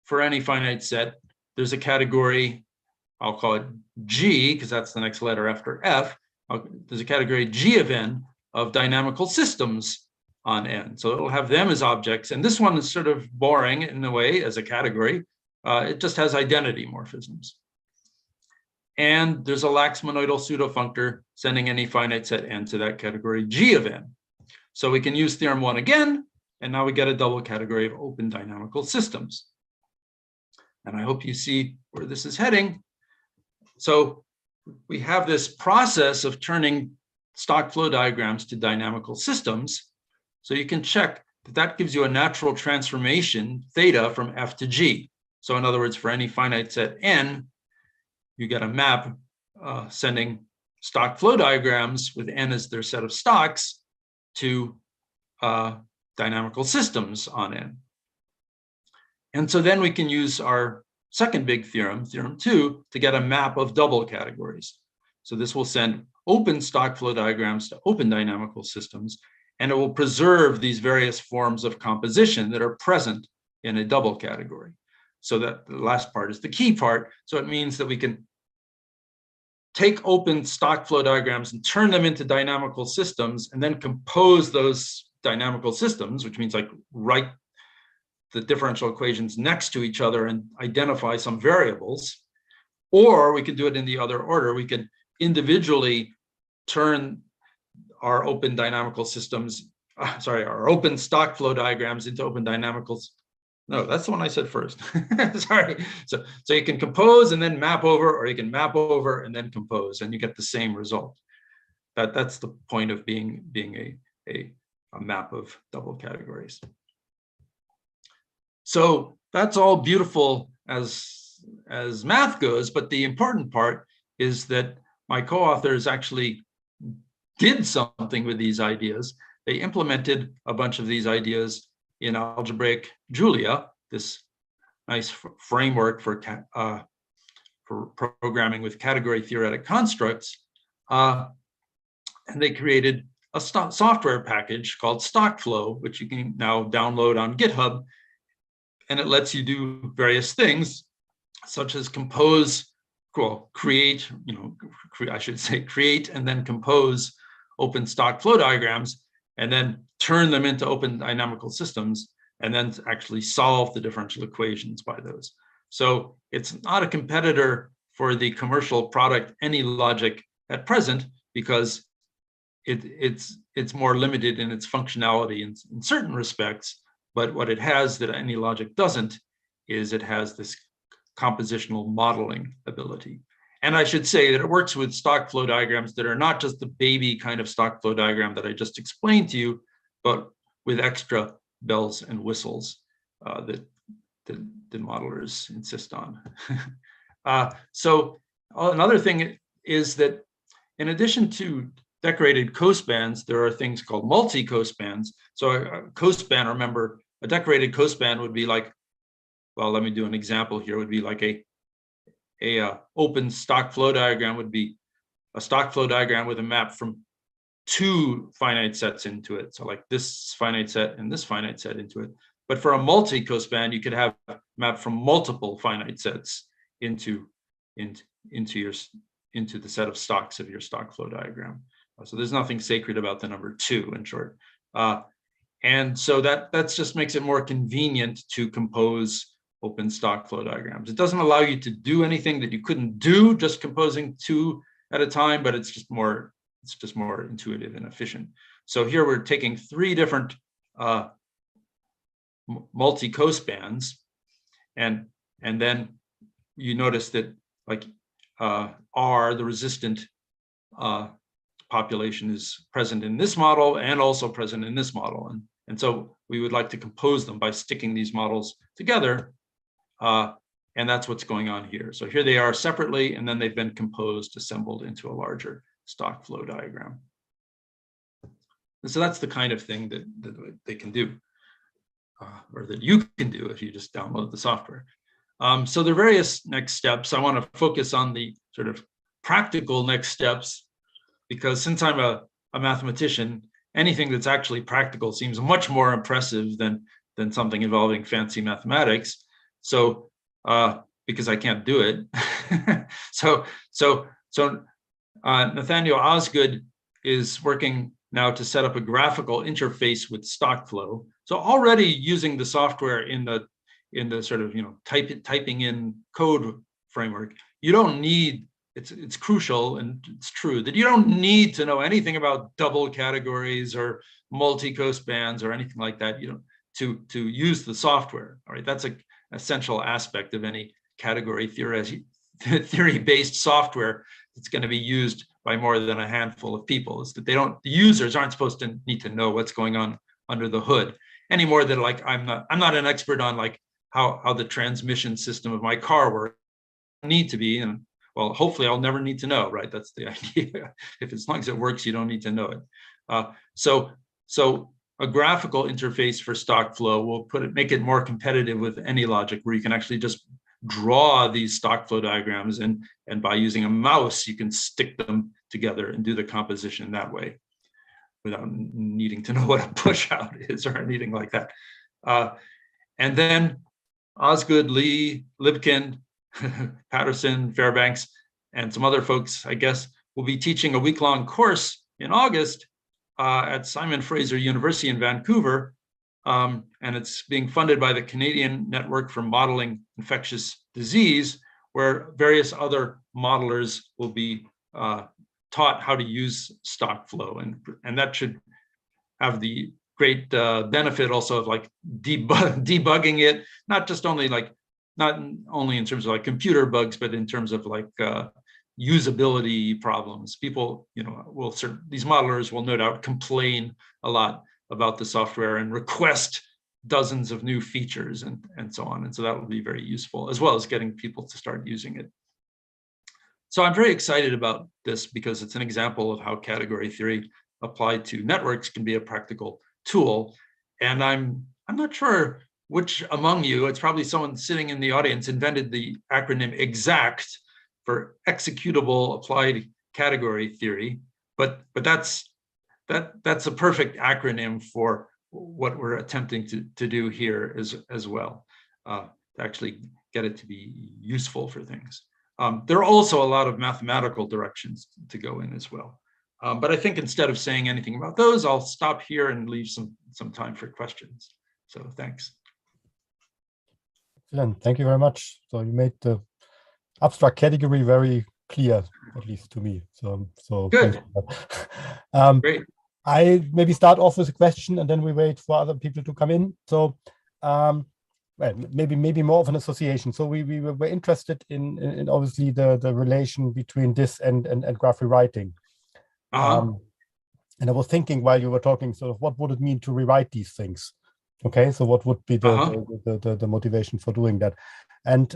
for any finite set, there's a category, I'll call it G, because that's the next letter after F. There's a category G of n of dynamical systems on n. So it'll have them as objects. And this one is sort of boring in a way as a category. It just has identity morphisms. And there's a lax monoidal pseudofunctor sending any finite set n to that category G of n. So we can use theorem 1 again, and now we get a double category of open dynamical systems. And I hope you see where this is heading. So we have this process of turning stock flow diagrams to dynamical systems. So you can check that that gives you a natural transformation, theta, from F to G. So in other words, for any finite set n, you get a map sending stock flow diagrams with n as their set of stocks to dynamical systems on n. And so then we can use our second big theorem, theorem 2, to get a map of double categories. So this will send open stock flow diagrams to open dynamical systems, and it will preserve these various forms of composition that are present in a double category. So that the last part is the key part. So it means that we can take open stock flow diagrams and turn them into dynamical systems and then compose those dynamical systems, which means like write the differential equations next to each other and identify some variables. Or we could do it in the other order. We could individually turn our open dynamical systems, our open stock flow diagrams into open dynamicals. No, that's the one I said first. Sorry. So you can compose and then map over, or you can map over and then compose, and you get the same result. That's the point of being a map of double categories. So that's all beautiful as math goes, but the important part is that my co-authors actually did something with these ideas. They implemented a bunch of these ideas in algebraic Julia, this nice framework for programming with category theoretic constructs. And they created a software package called StockFlow, which you can now download on GitHub. And it lets you do various things, such as compose, create, I should say create and then compose open stock flow diagrams, and then turn them into open dynamical systems, and then actually solve the differential equations by those. So it's not a competitor for the commercial product AnyLogic at present, because it's more limited in its functionality in certain respects. But what it has that AnyLogic doesn't is it has this compositional modeling ability. And I should say that it works with stock flow diagrams that are not just the baby kind of stock flow diagram that I just explained to you, but with extra bells and whistles that the modelers insist on. So another thing is that in addition to decorated cospans, there are things called multi-cospans. So a cospan, remember, a decorated cospan would be like, well, let me do an example here, would be like a open stock flow diagram would be a stock flow diagram with a map from two finite sets into it. So like this finite set and this finite set into it. But for a multi-cospan, you could have map from multiple finite sets into the set of stocks of your StockFlow diagram. So there's nothing sacred about the number 2, in short. And so that just makes it more convenient to compose open StockFlow diagrams. It doesn't allow you to do anything that you couldn't do just composing 2 at a time, but it's just more intuitive and efficient. So here we're taking 3 different multi-cospans, and then you notice that like R, the resistant population, is present in this model and also present in this model. And so we would like to compose them by sticking these models together. And that's what's going on here. So here they are separately, and then they've been composed, assembled into a larger StockFlow diagram. And so that's the kind of thing that they can do, or that you can do if you just download the software. So the various next steps, I want to focus on the sort of practical next steps, because since I'm a mathematician, anything that's actually practical seems much more impressive than something involving fancy mathematics. So because I can't do it. so Nathaniel Osgood is working now to set up a graphical interface with StockFlow. So already using the software in the sort of, typing in code framework, you don't need, it's crucial and it's true that you don't need to know anything about double categories or multi-cospans or anything like that, to use the software. All right, that's an essential aspect of any category theory-based software that's going to be used by more than a handful of people, is that the users aren't supposed to need to know what's going on under the hood any more than, like, I'm not an expert on like how the transmission system of my car works. I need to be, and well, hopefully I'll never need to know, right? That's the idea. If as long as it works, you don't need to know it. So a graphical interface for StockFlow will make it more competitive with any logic, where you can actually just draw these StockFlow diagrams, and by using a mouse, you can stick them together and do the composition that way without needing to know what a push out is or anything like that. And then Osgood, Li, Libkind, Patterson, Fairbanks, and some other folks, I guess, will be teaching a week-long course in August at Simon Fraser University in Vancouver. And it's being funded by the Canadian Network for Modeling Infectious Disease, where various other modelers will be taught how to use StockFlow. And that should have the great benefit also of like debugging it, not only in terms of like computer bugs, but in terms of like usability problems. People, these modelers will no doubt complain a lot about the software and request dozens of new features and so on. And so that will be very useful, as well as getting people to start using it. So I'm very excited about this because it's an example of how category theory applied to networks can be a practical tool. And I'm not sure which among you, it's probably someone sitting in the audience, invented the acronym EXACT for executable applied category theory, but that's a perfect acronym for what we're attempting to do here as well, to actually get it to be useful for things. There are also a lot of mathematical directions to go in as well. But I think instead of saying anything about those, I'll stop here and leave some time for questions. So thanks. Excellent. Thank you very much. So you made the abstract category very clear, at least to me. So good. Great. I maybe start off with a question, and then we wait for other people to come in. So, well, maybe more of an association. So we were interested in obviously the relation between this and graph rewriting. And I was thinking while you were talking, sort of what would it mean to rewrite these things? Okay, so what would be the motivation for doing that? And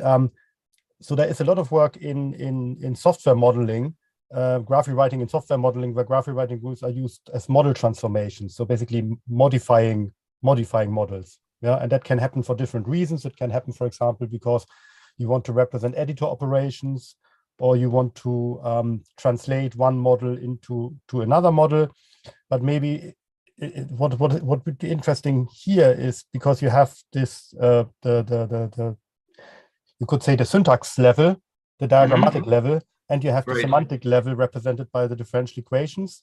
so there is a lot of work in software modeling, graph rewriting in software modeling, where graph rewriting rules are used as model transformations. So basically modifying models. Yeah, and that can happen for different reasons. It can happen, for example, because you want to represent editor operations, or you want to translate one model into another model. But maybe what would be interesting here is because you have this you could say the syntax level, the diagrammatic level, and you have the semantic level represented by the differential equations.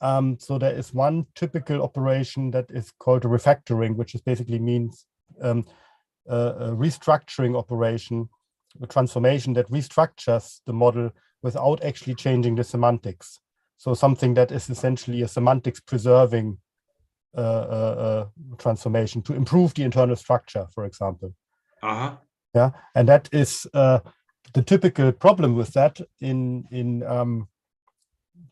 So there is one typical operation that is called a refactoring, which is basically means a restructuring operation, a transformation that restructures the model without actually changing the semantics. So something that is essentially a semantics preserving transformation to improve the internal structure, for example. Yeah, and that is the typical problem with that in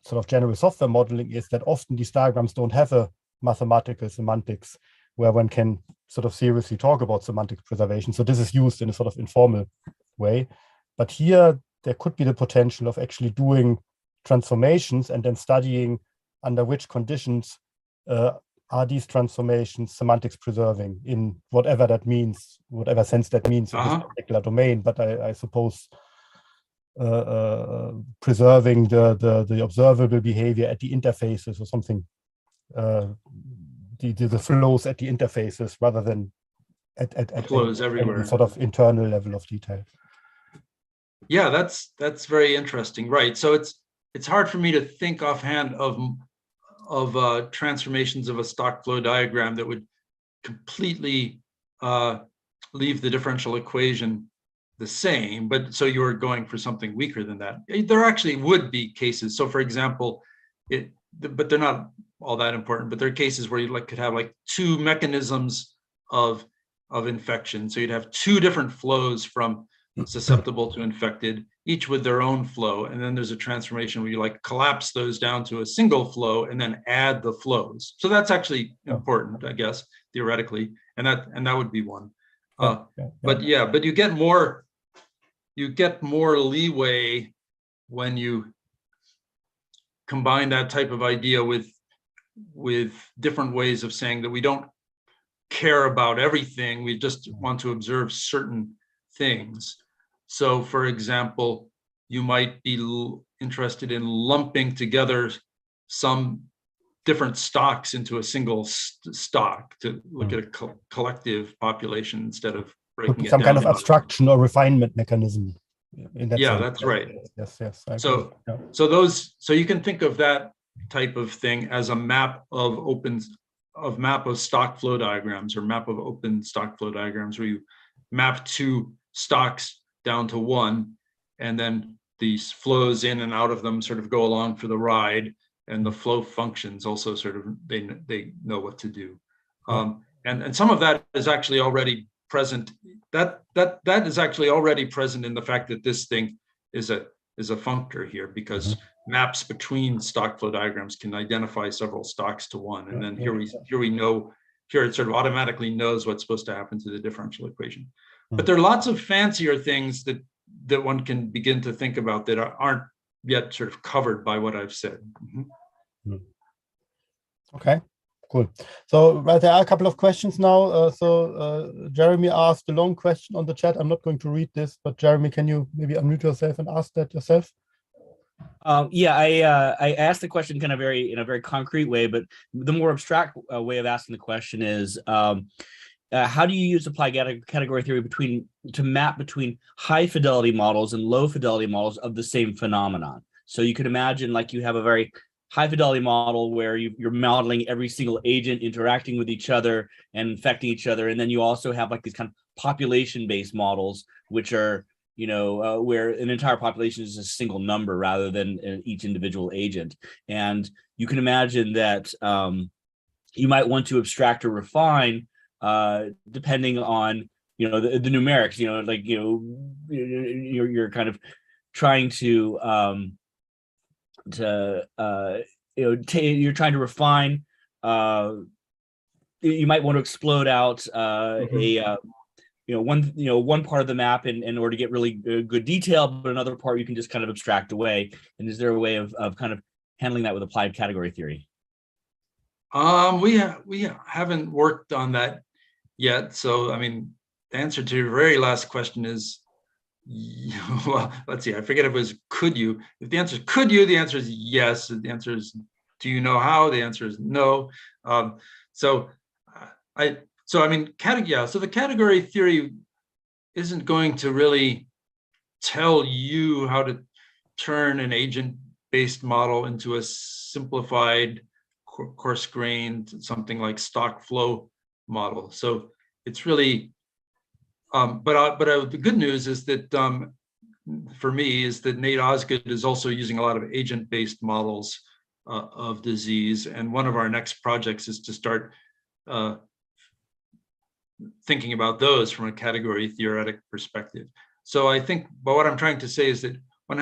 sort of general software modeling is that often these diagrams don't have a mathematical semantics where one can sort of seriously talk about semantic preservation. So this is used in a sort of informal way. But here there could be the potential of actually doing transformations and then studying under which conditions are these transformations semantics preserving in whatever that means, whatever sense that means in this particular domain. But I suppose preserving the observable behavior at the interfaces or something, the flows at the interfaces rather than at flows everywhere, sort of internal level of detail. Yeah, that's very interesting, right? So it's hard for me to think offhand of transformations of a StockFlow diagram that would completely leave the differential equation the same, but so you're going for something weaker than that. There actually would be cases. So for example, but they're not all that important, but there are cases where you could have like two mechanisms of infection. So you'd have two different flows from susceptible to infected, each with their own flow. And then there's a transformation where you like collapse those down to a single flow and then add the flows. So that's actually important, I guess, theoretically. And that would be one. But you get more leeway when you combine that type of idea with different ways of saying that we don't care about everything. We just want to observe certain things. So for example, you might be interested in lumping together some different stocks into a single stock to look at a collective population instead of breaking it down. Some kind of abstraction or refinement mechanism. In that sense. That's right. Yes. So you can think of that type of thing as a map of StockFlow diagrams or map of open StockFlow diagrams where you map two stocks down to one, and then these flows in and out of them sort of go along for the ride, and the flow functions also sort of they know what to do. And some of that is actually already present. That is actually already present in the fact that this thing is a functor here, because maps between StockFlow diagrams can identify several stocks to one, and then here we know, here it sort of automatically knows what's supposed to happen to the differential equation. But there are lots of fancier things that one can begin to think about that aren't yet sort of covered by what I've said. Okay, cool. So there are a couple of questions now. Jeremy asked a long question on the chat. I'm not going to read this, but Jeremy, can you maybe unmute yourself and ask that yourself? I asked the question kind of in a very concrete way, but the more abstract way of asking the question is, how do you use applied category theory to map between high fidelity models and low fidelity models of the same phenomenon? So you could imagine like you have a very high fidelity model where you're modeling every single agent interacting with each other and infecting each other. And then you also have like these kind of population-based models, which are, where an entire population is a single number rather than each individual agent. And you can imagine that you might want to abstract or refine depending on, the numerics, you're kind of trying to you're trying to refine. You might want to explode out one part of the map in order to get really good detail, but another part you can just kind of abstract away. And is there a way of kind of handling that with applied category theory? We haven't worked on that yet. So, I mean, the answer to your very last question is, well, let's see, I forget if it was, could you? If the answer is could you, the answer is yes. The answer is do you know how? The answer is no. So I mean, so the category theory isn't going to really tell you how to turn an agent-based model into a simplified, coarse-grained, something like StockFlow model. So it's really, the good news is that for me is that Nate Osgood is also using a lot of agent-based models of disease, and one of our next projects is to start thinking about those from a category theoretic perspective. So I think, but what I'm trying to say is that one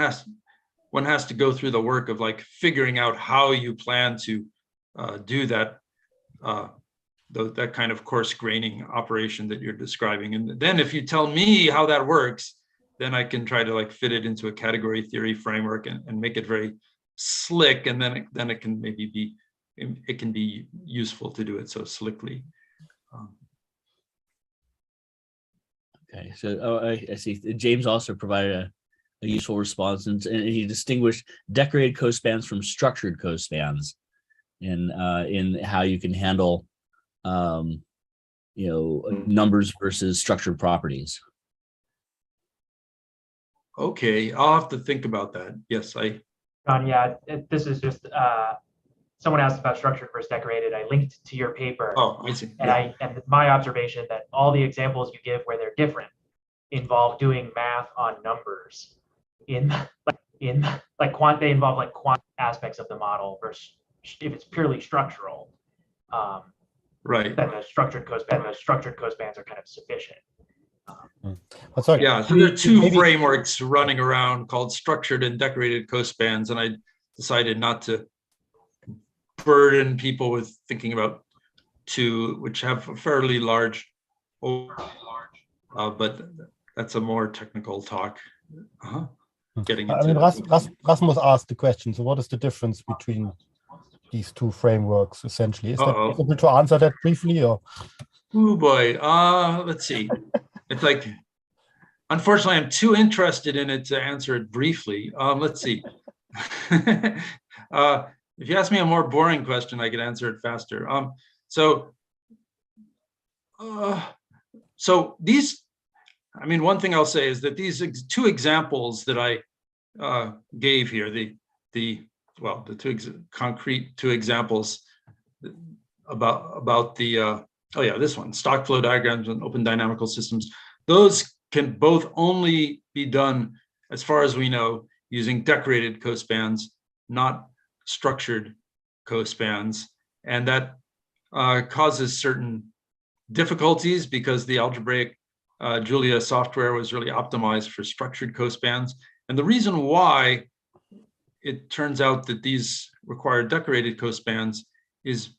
has to go through the work of like figuring out how you plan to do that that kind of coarse graining operation that you're describing. And then if you tell me how that works, then I can try to like fit it into a category theory framework and make it very slick, and then it can maybe be useful to do it so slickly. Okay, so I see. James also provided a useful response, and he distinguished decorated cospans from structured cospans, in how you can handle, numbers versus structured properties. Okay, I'll have to think about that. Yes, John, yeah, this is just someone asked about structured versus decorated. I linked to your paper. Oh, I see. And and my observation that all the examples you give where they're different involve doing math on numbers they involve like quant aspects of the model versus if it's purely structural. Right. Then the structured cospans are kind of sufficient. Sorry. Yeah, so there are two frameworks running around called structured and decorated cospans, and I decided not to burden people with thinking about two, which have a fairly large, but that's a more technical talk. Getting into Rasmus asked the question, so what is the difference between these two frameworks essentially? Is that possible to answer that briefly? Or? Oh boy, let's see. It's like, unfortunately, I'm too interested in it to answer it briefly. Let's see. If you ask me a more boring question, I could answer it faster. So these, I mean, one thing I'll say is that these two examples that I gave here, the concrete two examples about the this one, StockFlow diagrams and open dynamical systems, those can both only be done, as far as we know, using decorated cospans, not structured cospans, and that causes certain difficulties because the algebraic Julia software was really optimized for structured cospans. And the reason why it turns out that these require decorated cospans is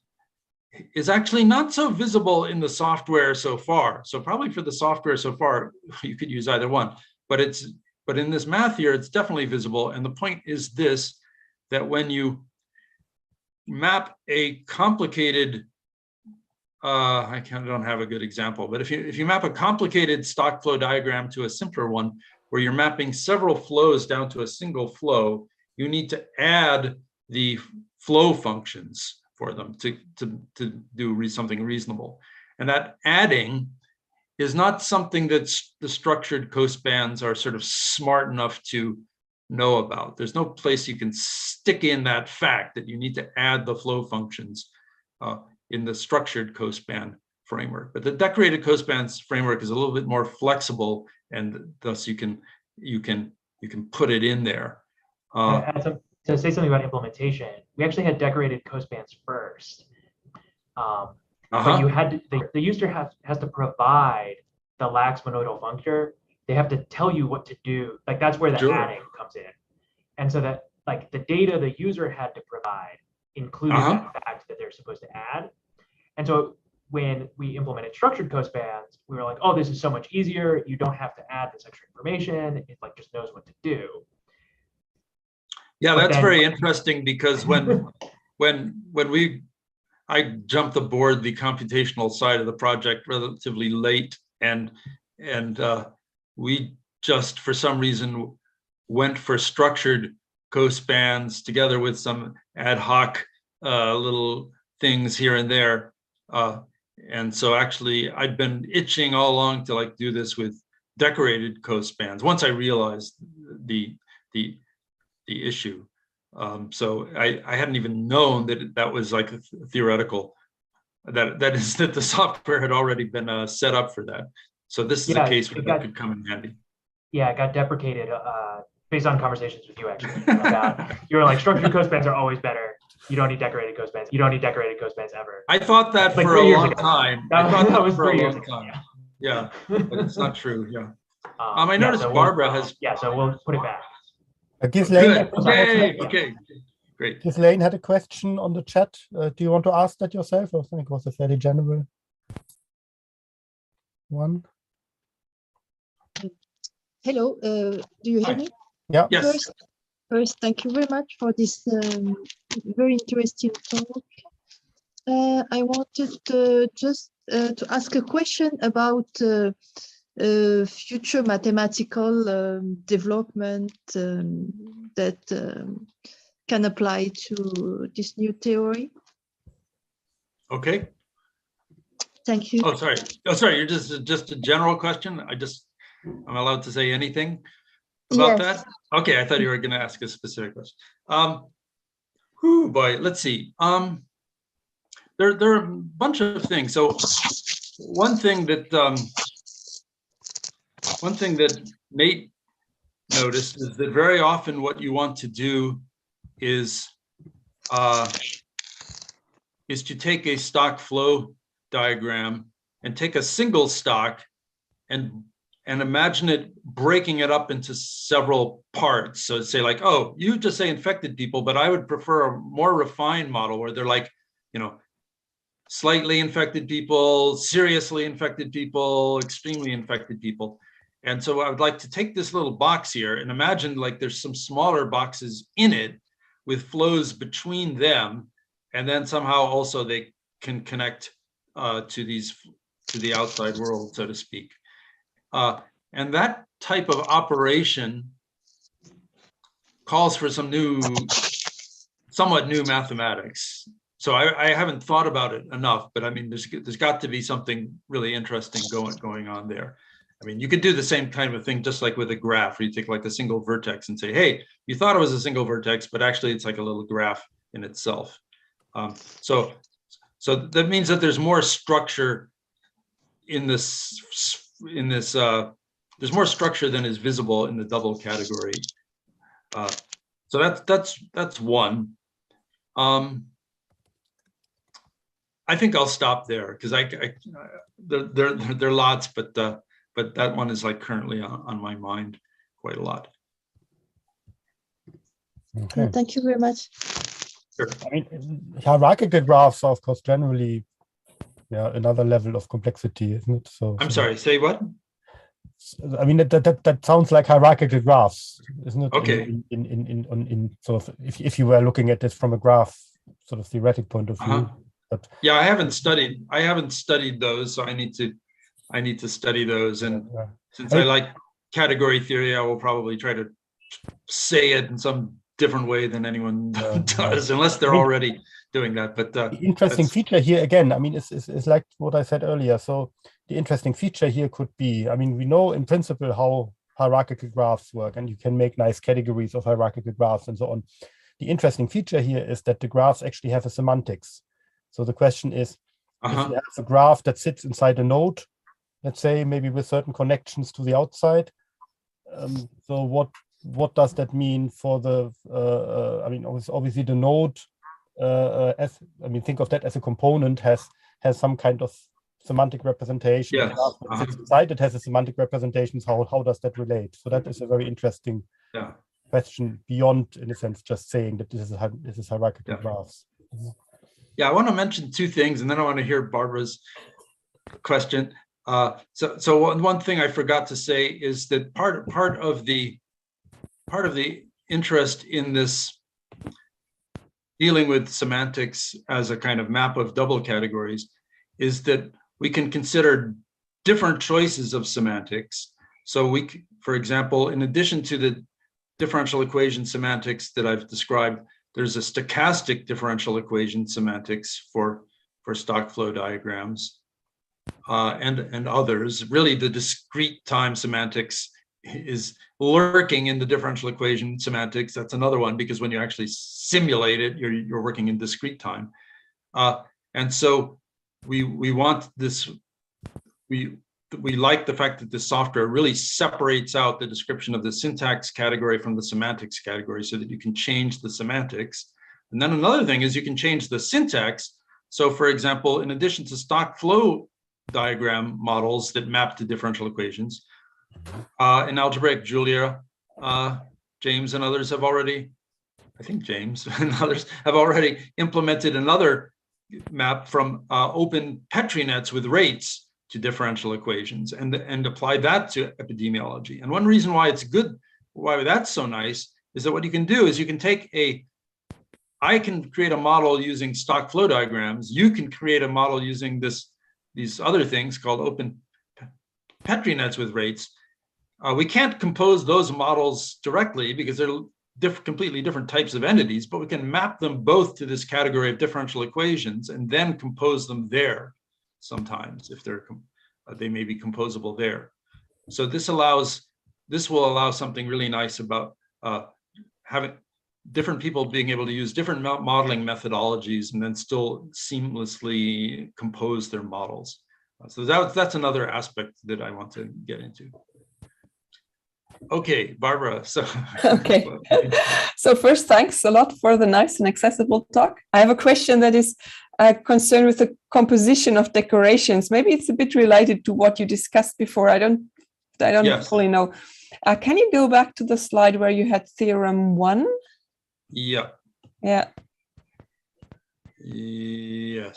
actually not so visible in the software so far. So probably for the software so far, you could use either one, but in this math here, it's definitely visible. And the point is this, that when you map a complicated, I don't have a good example, but if you map a complicated StockFlow diagram to a simpler one, where you're mapping several flows down to a single flow, you need to add the flow functions for them to do something reasonable. And that adding is not something that the structured cospans are sort of smart enough to know about. There's no place you can stick in that fact that you need to add the flow functions in the structured cospan framework. But the decorated cospans framework is a little bit more flexible, and thus you can put it in there. To say something about implementation, we actually had decorated cospans first. But you had to, the user has to provide the lax monoidal functor. They have to tell you what to do. Like that's where the adding comes in. And so that like the data the user had to provide included that fact that they're supposed to add. And so when we implemented structured cospans, we were like, oh, this is so much easier. You don't have to add this extra information. It like just knows what to do. Yeah, that's very interesting, because I jumped aboard the computational side of the project relatively late, and we just for some reason went for structured cospans together with some ad hoc little things here and there. And so actually I'd been itching all along to like do this with decorated cospans once I realized the issue. So I hadn't even known that that was like a theoretical, that the software had already been set up for that. So this is a case where that could come in handy. Yeah, it got deprecated based on conversations with you actually. You were like, structured cospans are always better. You don't need decorated cospans. You don't need decorated cospans ever. I thought that like for a long time. I thought that was for a long time. Yeah, but it's not true. Yeah. I noticed so Barbara has. Yeah, so we'll put it back. Good. Okay, great. Ghislaine had a question on the chat. Do you want to ask that yourself? I think it was a fairly general one. Hello, do you hear me? Yeah. Yes. First, thank you very much for this very interesting talk. I wanted just to ask a question about future mathematical development that can apply to this new theory. Okay. Thank you. Oh, sorry. You're just a general question. I'm allowed to say anything about that? Okay, I thought you were going to ask a specific question. Boy, let's see. There are a bunch of things. So one thing that Nate noticed is that very often what you want to do is to take a stock flow diagram and take a single stock and imagine it breaking it up into several parts. So say like, oh, you just say infected people, but I would prefer a more refined model where they're like, slightly infected people, seriously infected people, extremely infected people. And so I would like to take this little box here and imagine like there's some smaller boxes in it with flows between them. And then somehow also they can connect to the outside world, so to speak. And that type of operation calls for some somewhat new mathematics. So I haven't thought about it enough, but I mean, there's got to be something really interesting going on there. I mean, you could do the same kind of thing just like with a graph, where you take like a single vertex and say, hey, you thought it was a single vertex, but actually it's like a little graph in itself. So that means that there's more structure in this. There's more structure than is visible in the double category. So that's one. I think I'll stop there because there are lots, but that one is like currently on my mind quite a lot. Okay. Thank you very much. Sure. I mean, hierarchical graphs are, of course, generally, another level of complexity, isn't it? I'm sorry. Say what? I mean, that sounds like hierarchical graphs, isn't it? Okay. In sort of, if you were looking at this from a graph sort of theoretic point of view. But yeah, I haven't studied those, so I need to study those. And since I like category theory, I will probably try to say it in some different way than anyone does, unless they're already doing that. But the interesting feature here again, I mean, is like what I said earlier. So the interesting feature here could be, I mean, we know in principle how hierarchical graphs work, and you can make nice categories of hierarchical graphs and so on. The interesting feature here is that the graphs actually have a semantics. So the question is, if you have a graph that sits inside a node, let's say maybe with certain connections to the outside, so what does that mean for the? I mean, obviously the node, think of that as a component, has some kind of semantic representation. Yes. The graph that sits inside it has a semantic representation. How does that relate? So that is a very interesting question beyond, in a sense, just saying that this is hierarchical graphs. Yeah, I want to mention two things, and then I want to hear Barbara's question. So one thing I forgot to say is that part of the interest in this dealing with semantics as a kind of map of double categories is that we can consider different choices of semantics. So for example, in addition to the differential equation semantics that I've described, there's a stochastic differential equation semantics for StockFlow diagrams and others. Really, the discrete time semantics is lurking in the differential equation semantics. That's another one, because when you actually simulate it, you're working in discrete time. And so we want this, we like the fact that the software really separates out the description of the syntax category from the semantics category so that you can change the semantics. And then another thing is you can change the syntax. So for example, in addition to StockFlow diagram models that map to differential equations, in algebraic Julia, James and others have already, I think James and others have already implemented another map from open Petri nets with rates to differential equations and apply that to epidemiology. And one reason why it's good, why that's so nice, is that what you can do is you can take I can create a model using StockFlow diagrams. You can create a model using these other things called open Petri nets with rates. We can't compose those models directly because they're completely different types of entities, but we can map them both to this category of differential equations and then compose them there sometimes if they may be composable there. So this will allow something really nice about having different people being able to use different modeling methodologies and then still seamlessly compose their models. So that's another aspect that I want to get into. Okay, Barbara. So okay. So first, thanks a lot for the nice and accessible talk. I have a question that is concerned with the composition of decorations. Maybe it's a bit related to what you discussed before. I don't yes. fully know. Can you go back to the slide where you had theorem 1? Yeah. Yeah. Yes.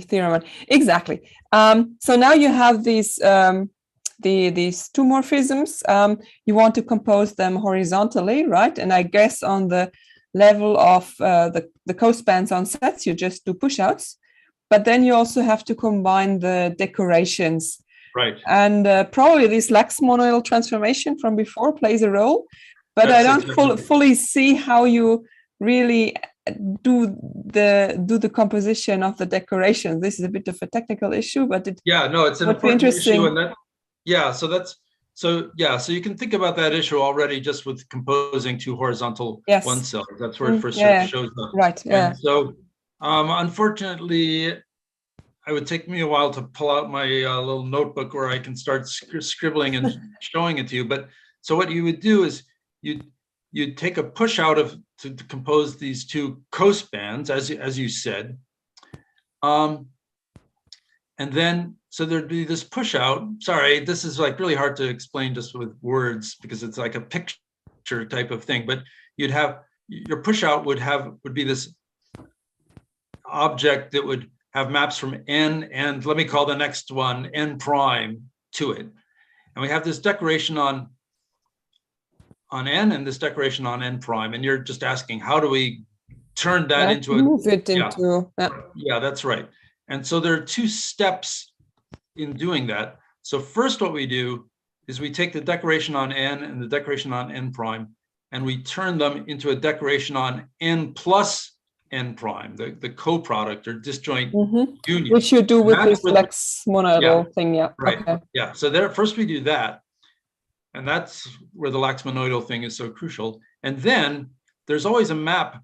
Theorem 1. Exactly. So now you have these these two morphisms. You want to compose them horizontally, right? And I guess on the level of the cospans on sets, you just do pushouts. But then you also have to combine the decorations. Right. And probably this lax monoidal transformation from before plays a role. But I don't fully see how you really do the composition of the decoration. This is a bit of a technical issue, but it's an important issue. And so you can think about that issue already just with composing two horizontal one cells. That's where it first shows up. Right. Yeah. And so unfortunately, it would take me a while to pull out my little notebook where I can start scribbling and showing it to you. But so what you would do is you'd take a push out to compose these two cospans, as you said, and then so there'd be this push out. Sorry, this is like really hard to explain just with words because it's like a picture type of thing. But you'd have your push out would be this object that would have maps from n and let me call the next one n prime to it, and we have this decoration on n and this decoration on n prime, and you're just asking how do we turn that into move it into yeah, that's right. And so there are two steps in doing that. So first what we do is we take the decoration on n and the decoration on n prime and we turn them into a decoration on n plus n prime, the co-product or disjoint union, which you do with this lax monoidal thing. Right. Okay. Yeah, so there first we do that. And that's where the lax monoidal thing is so crucial. And then there's always a map.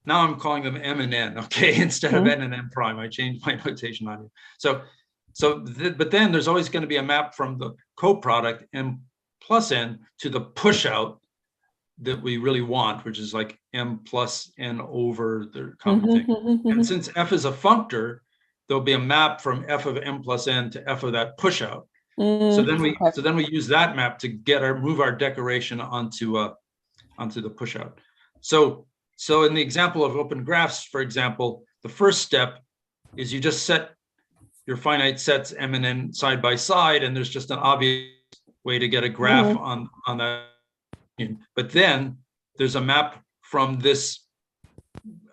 Now I'm calling them M and N, okay, instead of N and N prime. I changed my notation on you. But then there's always going to be a map from the co-product M plus N to the push out that we really want, which is like M plus N over the common thing. And since F is a functor, there'll be a map from F of M plus N to F of that push out. So then we use that map to move our decoration onto the push out. So in the example of open graphs, for example, the first step is you just set your finite sets M and N side by side, and there's just an obvious way to get a graph on that. But then there's a map from this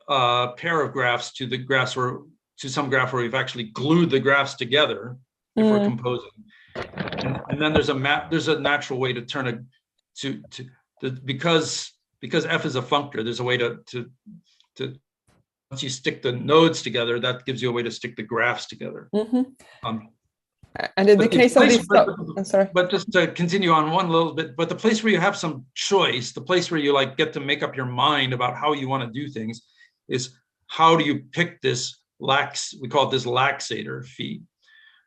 pair of graphs to the graphs to some graph where we've actually glued the graphs together if we're composing. And then there's a natural way to turn it because F is a functor, there's a way to once you stick the nodes together, that gives you a way to stick the graphs together. And in the case of this, I'm sorry. But just to continue on one little bit, but the place where you have some choice, the place where you like get to make up your mind about how you want to do things is how do you pick this we call it this laxator feed.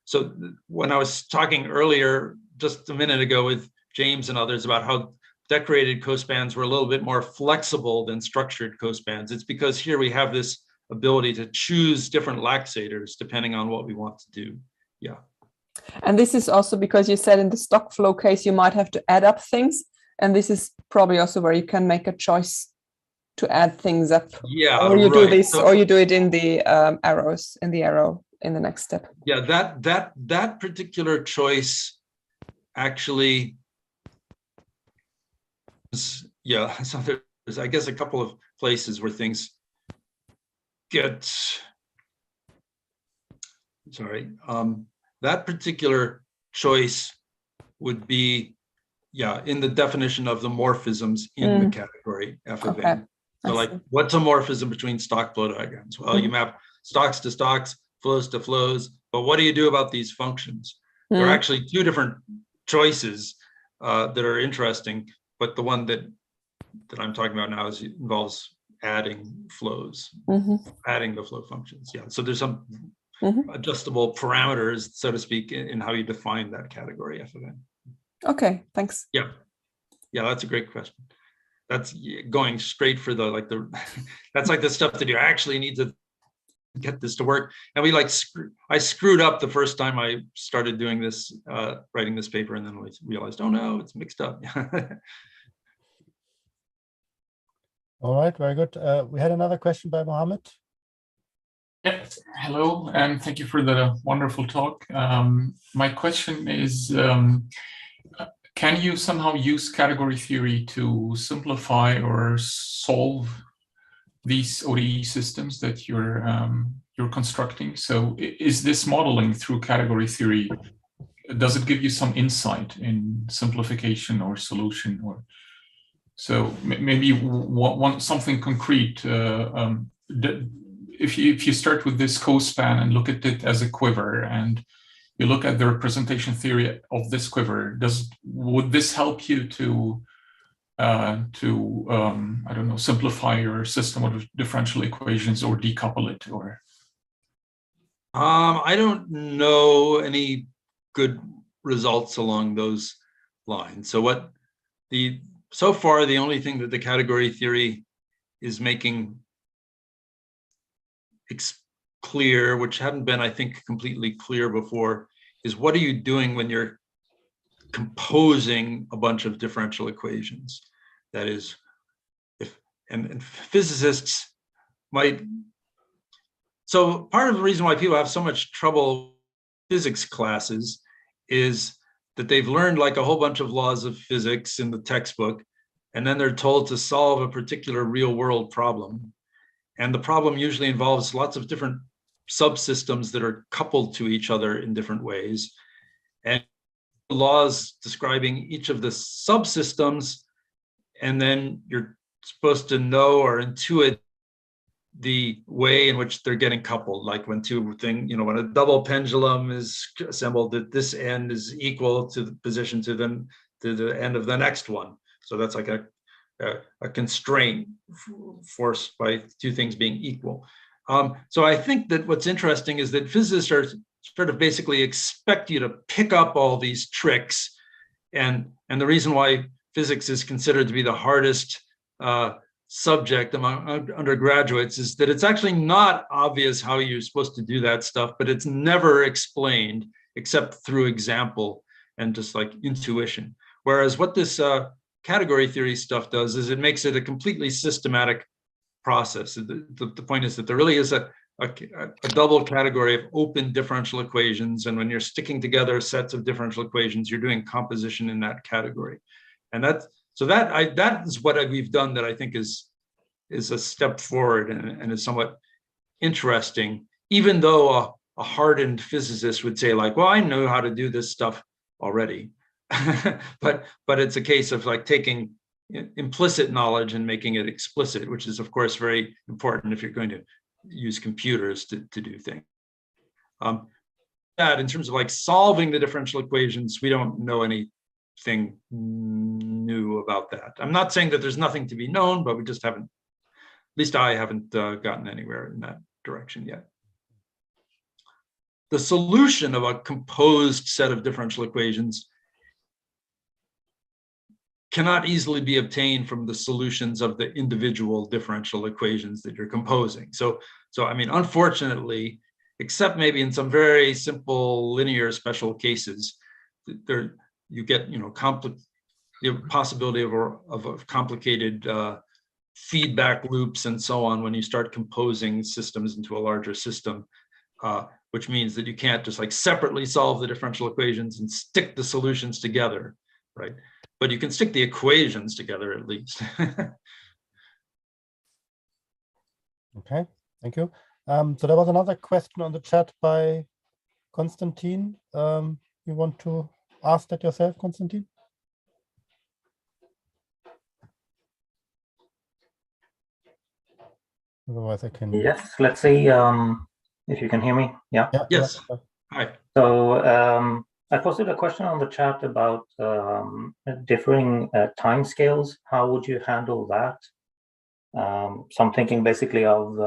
So when I was talking earlier, just a minute ago with James and others about how decorated cospans were a little bit more flexible than structured cospans, it's because here we have this ability to choose different laxators depending on what we want to do. Yeah. And this is also because you said in the StockFlow case, you might have to add up things. And this is probably also where you can make a choice to add things up. Yeah. Or you do this, or you do it in the arrows, in the next step. Yeah, that particular choice actually is, yeah, so there's, I guess, a couple of places where things get, sorry, that particular choice would be, yeah, in the definition of the morphisms in the category F of N. So like, what's a morphism between stock flow diagrams? Well, you map stocks to stocks, flows to flows, but what do you do about these functions? There are actually two different choices that are interesting, but the one that I'm talking about now involves adding flows, adding the flow functions. Yeah, so there's some adjustable parameters, so to speak, in how you define that category F of N. Okay, thanks. Yeah, that's a great question. That's going straight for the that's like the stuff that you actually need to get this to work. And I screwed up the first time I started doing this, writing this paper, and then I realized, oh no, it's mixed up. All right, very good. We had another question by Mohammed. Yeah, hello, and thank you for the wonderful talk. My question is, can you somehow use category theory to simplify or solve these ODE systems that you're constructing? So is this modeling through category theory, does it give you some insight in simplification or solution? Or so maybe something concrete. If you start with this cospan and look at it as a quiver, and you look at the representation theory of this quiver, would this help you to I don't know, simplify your system of differential equations or decouple it? Or I don't know any good results along those lines. So so far the only thing that the category theory is making clear, which hadn't been, I think, completely clear before, is what are you doing when you're composing a bunch of differential equations? That is, and physicists might. So part of the reason why people have so much trouble with physics classes is that they've learned like a whole bunch of laws of physics in the textbook, and then they're told to solve a particular real world problem. And the problem usually involves lots of different subsystems that are coupled to each other in different ways. And laws describing each of the subsystems, and then you're supposed to know or intuit the way in which they're getting coupled. Like when when a double pendulum is assembled, at this end is equal to the position to the end of the next one. So that's like a constraint forced by two things being equal. So I think that what's interesting is that physicists are sort of basically expect you to pick up all these tricks. And the reason why physics is considered to be the hardest subject among undergraduates is that it's actually not obvious how you're supposed to do that stuff, but it's never explained except through example and just like intuition. Whereas what this category theory stuff does is it makes it a completely systematic process. The point is that there really is a double category of open differential equations, and when you're sticking together sets of differential equations, you're doing composition in that category. And that is what we've done that I think is a step forward and is somewhat interesting, even though a hardened physicist would say like, well, I know how to do this stuff already. but it's a case of like taking implicit knowledge and making it explicit, which is of course very important if you're going to use computers to do things. That in terms of like solving the differential equations, we don't know anything new about that. I'm not saying that there's nothing to be known, but we just haven't, at least I haven't gotten anywhere in that direction yet. The solution of a composed set of differential equations cannot easily be obtained from the solutions of the individual differential equations that you're composing. So I mean, unfortunately, except maybe in some very simple linear special cases, there you get the possibility of complicated feedback loops and so on when you start composing systems into a larger system, which means that you can't just like separately solve the differential equations and stick the solutions together, right? But you can stick the equations together at least. Okay, thank you. So there was another question on the chat by Konstantin. You want to ask that yourself, Konstantin? Otherwise I can. Yes, let's see if you can hear me. Yeah. Yes. Hi. So I posted a question on the chat about differing timescales. How would you handle that? So I'm thinking basically of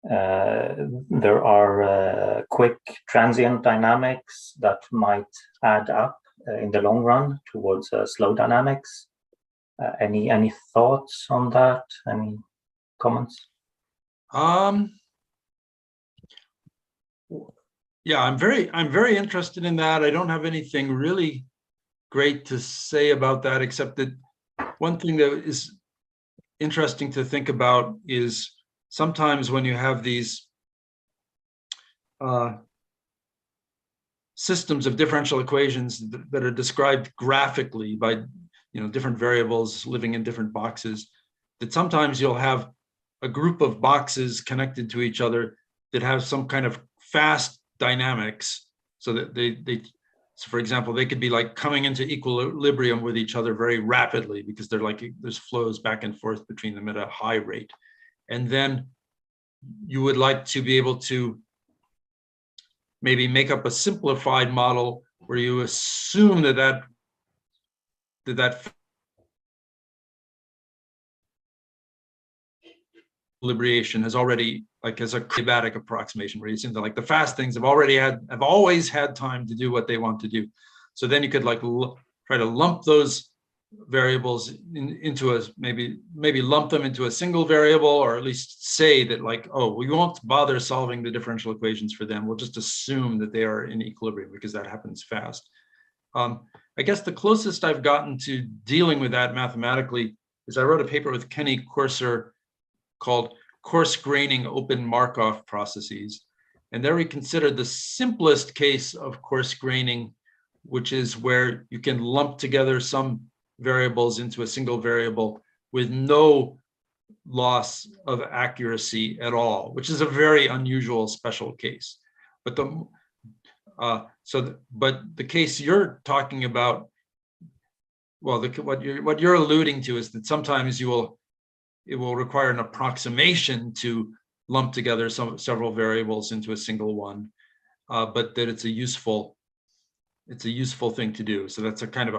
there are quick transient dynamics that might add up in the long run towards slow dynamics. Any thoughts on that? Any comments? Yeah, I'm very interested in that. I don't have anything really great to say about that, except that one thing that is interesting to think about is sometimes when you have these systems of differential equations that are described graphically by different variables living in different boxes, that sometimes you'll have a group of boxes connected to each other that have some kind of fast dynamics, so that so for example, they could be like coming into equilibrium with each other very rapidly because they're like, there's flows back and forth between them at a high rate. And then you would like to be able to maybe make up a simplified model where you assume that equilibration has already, like as a quadratic approximation, where you seem to like the fast things have always had time to do what they want to do. So then you could like try to lump those variables into a maybe lump them into a single variable, or at least say that like, oh, we won't bother solving the differential equations for them. We'll just assume that they are in equilibrium because that happens fast. I guess the closest I've gotten to dealing with that mathematically is I wrote a paper with Kenny Corser called Coarse Graining Open Markov Processes. And there we considered the simplest case of coarse graining, which is where you can lump together some variables into a single variable with no loss of accuracy at all, which is a very unusual special case. But the case you're talking about, well, what you're alluding to is that sometimes it will require an approximation to lump together several variables into a single one, but that it's a useful thing to do. So that's a kind of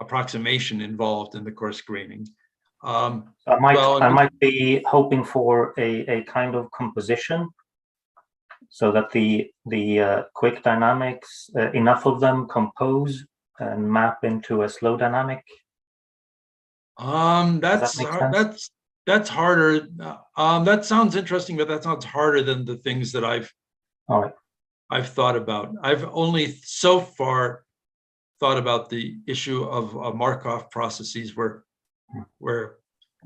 approximation involved in the coarse graining. I might be hoping for a kind of composition, so that the quick dynamics, enough of them compose and map into a slow dynamic. That's harder. That sounds interesting, but that sounds harder than the things that I've thought about. I've only so far thought about the issue of Markov processes where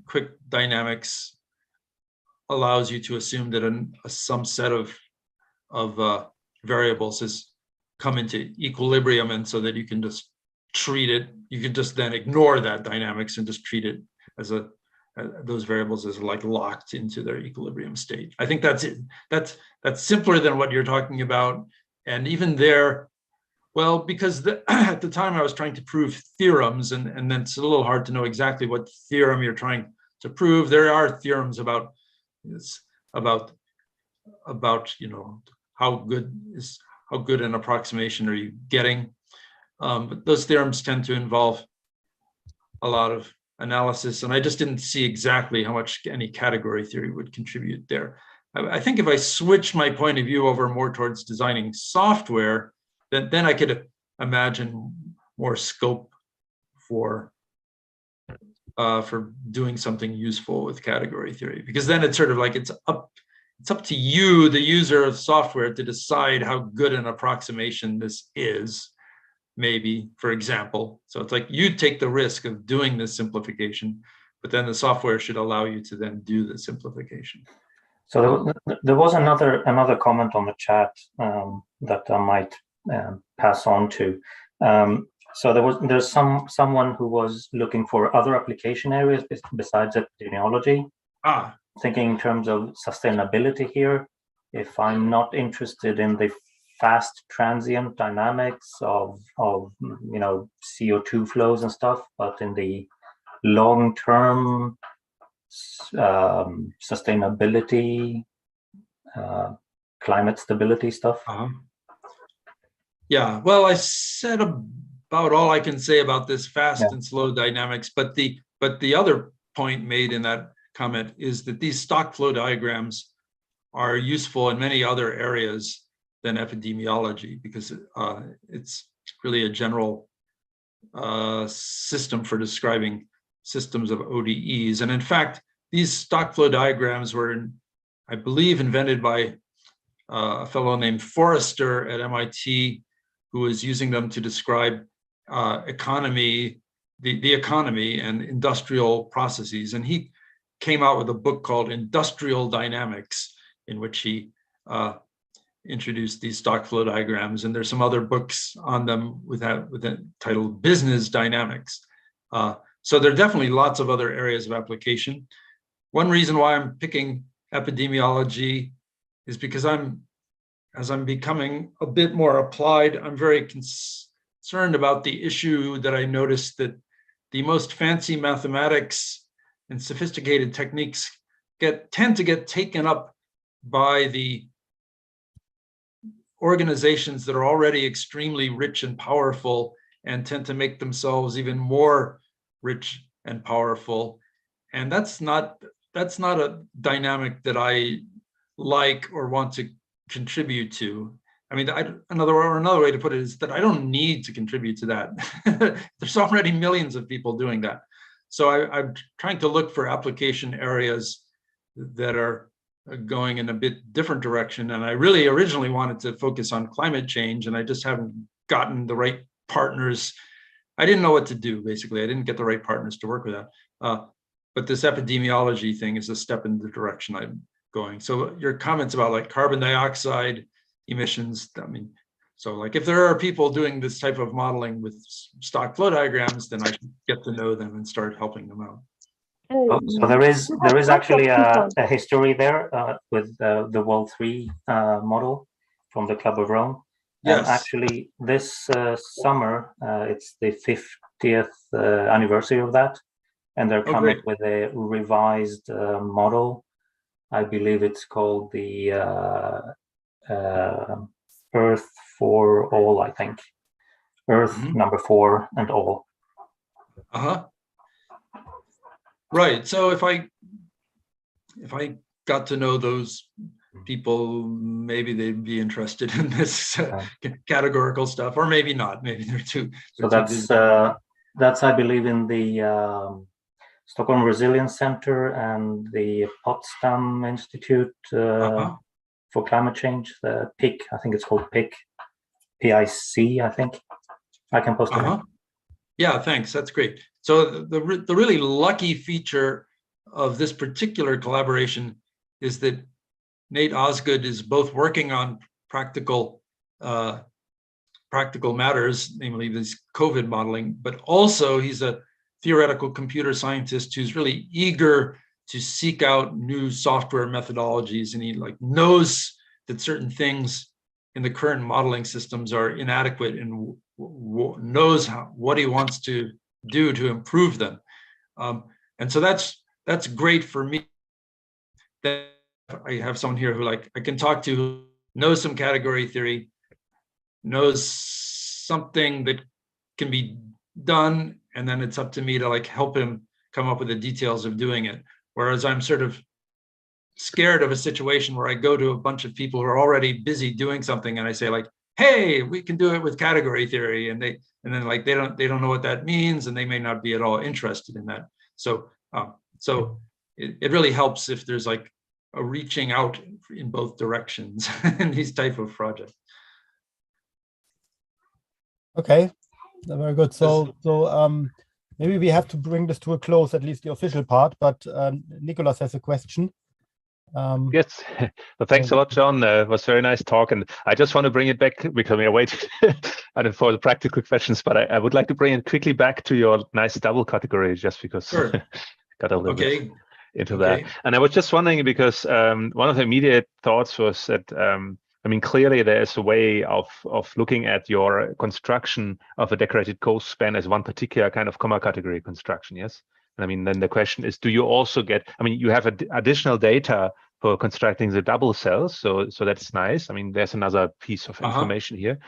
quick dynamics allows you to assume that some set of variables has come into equilibrium, and so that you can just treat it, you can just then ignore that dynamics and just treat it as those variables as like locked into their equilibrium state. I think that's it. That's simpler than what you're talking about. And even there, Well, because at the time I was trying to prove theorems, and then it's a little hard to know exactly what theorem you're trying to prove. There are theorems about how good an approximation are you getting. But those theorems tend to involve a lot of analysis, and I just didn't see exactly how much any category theory would contribute there. I think if I switch my point of view over more towards designing software, then I could imagine more scope for doing something useful with category theory, because then it's sort of like it's up to you, the user of software, to decide how good an approximation this is, maybe, for example. So it's like you take the risk of doing this simplification, but then the software should allow you to then do the simplification. So there was another comment on the chat that I might pass on to. So there's someone who was looking for other application areas besides epidemiology. Thinking in terms of sustainability here. If I'm not interested in the fast transient dynamics of CO2 flows and stuff, but in the long-term sustainability, climate stability stuff. Yeah, well, I said about all I can say about this fast and slow dynamics, but the other point made in that comment is that these stock flow diagrams are useful in many other areas than epidemiology, because it's really a general system for describing systems of ODEs. And in fact, these stock flow diagrams were, I believe, invented by a fellow named Forrester at MIT, who was using them to describe economy, the economy and industrial processes. And he came out with a book called Industrial Dynamics, in which he introduced these stock flow diagrams. And there's some other books on them with the title Business Dynamics. So there are definitely lots of other areas of application. One reason why I'm picking epidemiology is because as I'm becoming a bit more applied, I'm very concerned about the issue that I noticed that the most fancy mathematics and sophisticated techniques tend to get taken up by the organizations that are already extremely rich and powerful, and tend to make themselves even more rich and powerful. And that's not a dynamic that I like or want to contribute to. I mean, another way to put it is that I don't need to contribute to that. There's already millions of people doing that. So I'm trying to look for application areas that are going in a bit different direction. And I really originally wanted to focus on climate change, and I just haven't gotten the right partners. I didn't know what to do, basically. I didn't get the right partners to work with that. But this epidemiology thing is a step in the direction I'm going. So your comments about like carbon dioxide emissions, I mean, so like if there are people doing this type of modeling with stock flow diagrams, then I should get to know them and start helping them out. So there is actually a history there with the World 3 model from the Club of Rome. Yes. Actually, this summer, it's the 50th anniversary of that. And they're coming with a revised model. I believe it's called the Earth for All, I think. Earth number 4 and all. Right. So if I got to know those people, maybe they'd be interested in this categorical stuff, or maybe not. Maybe they're too. So that's I believe in the Stockholm Resilience Center and the Potsdam Institute for Climate Change, the PIC, I think it's called PIC, PIC, I think. I can post it. Yeah, thanks. That's great. So the really lucky feature of this particular collaboration is that Nate Osgood is both working on practical matters, namely this COVID modeling, but also he's a theoretical computer scientist who's really eager to seek out new software methodologies, and he like knows that certain things in the current modeling systems are inadequate and knows what he wants to do to improve them. And so that's great for me. That I have someone here who I can talk to, who knows some category theory, knows something that can be done, and then it's up to me to help him come up with the details of doing it. Whereas I'm sort of scared of a situation where I go to a bunch of people who are already busy doing something, and I say hey, we can do it with category theory, and then they don't know what that means, and they may not be at all interested in that. So it really helps if there's a reaching out in both directions in these type of projects. Okay, very good. So maybe we have to bring this to a close, at least the official part. But Nicholas has a question. Yes, well, thanks a lot, John. It was a very nice talk, and I just want to bring it back because we are waiting for the practical questions. But I would like to bring it quickly back to your nice double category, just because sure. got a little bit into that. And I was just wondering because one of the immediate thoughts was that I mean, clearly there is a way of looking at your construction of a decorated cospan as one particular kind of comma category construction. Yes. I mean, then the question is, do you also get, I mean, you have additional data for constructing the double cells. So that's nice. I mean, there's another piece of information here.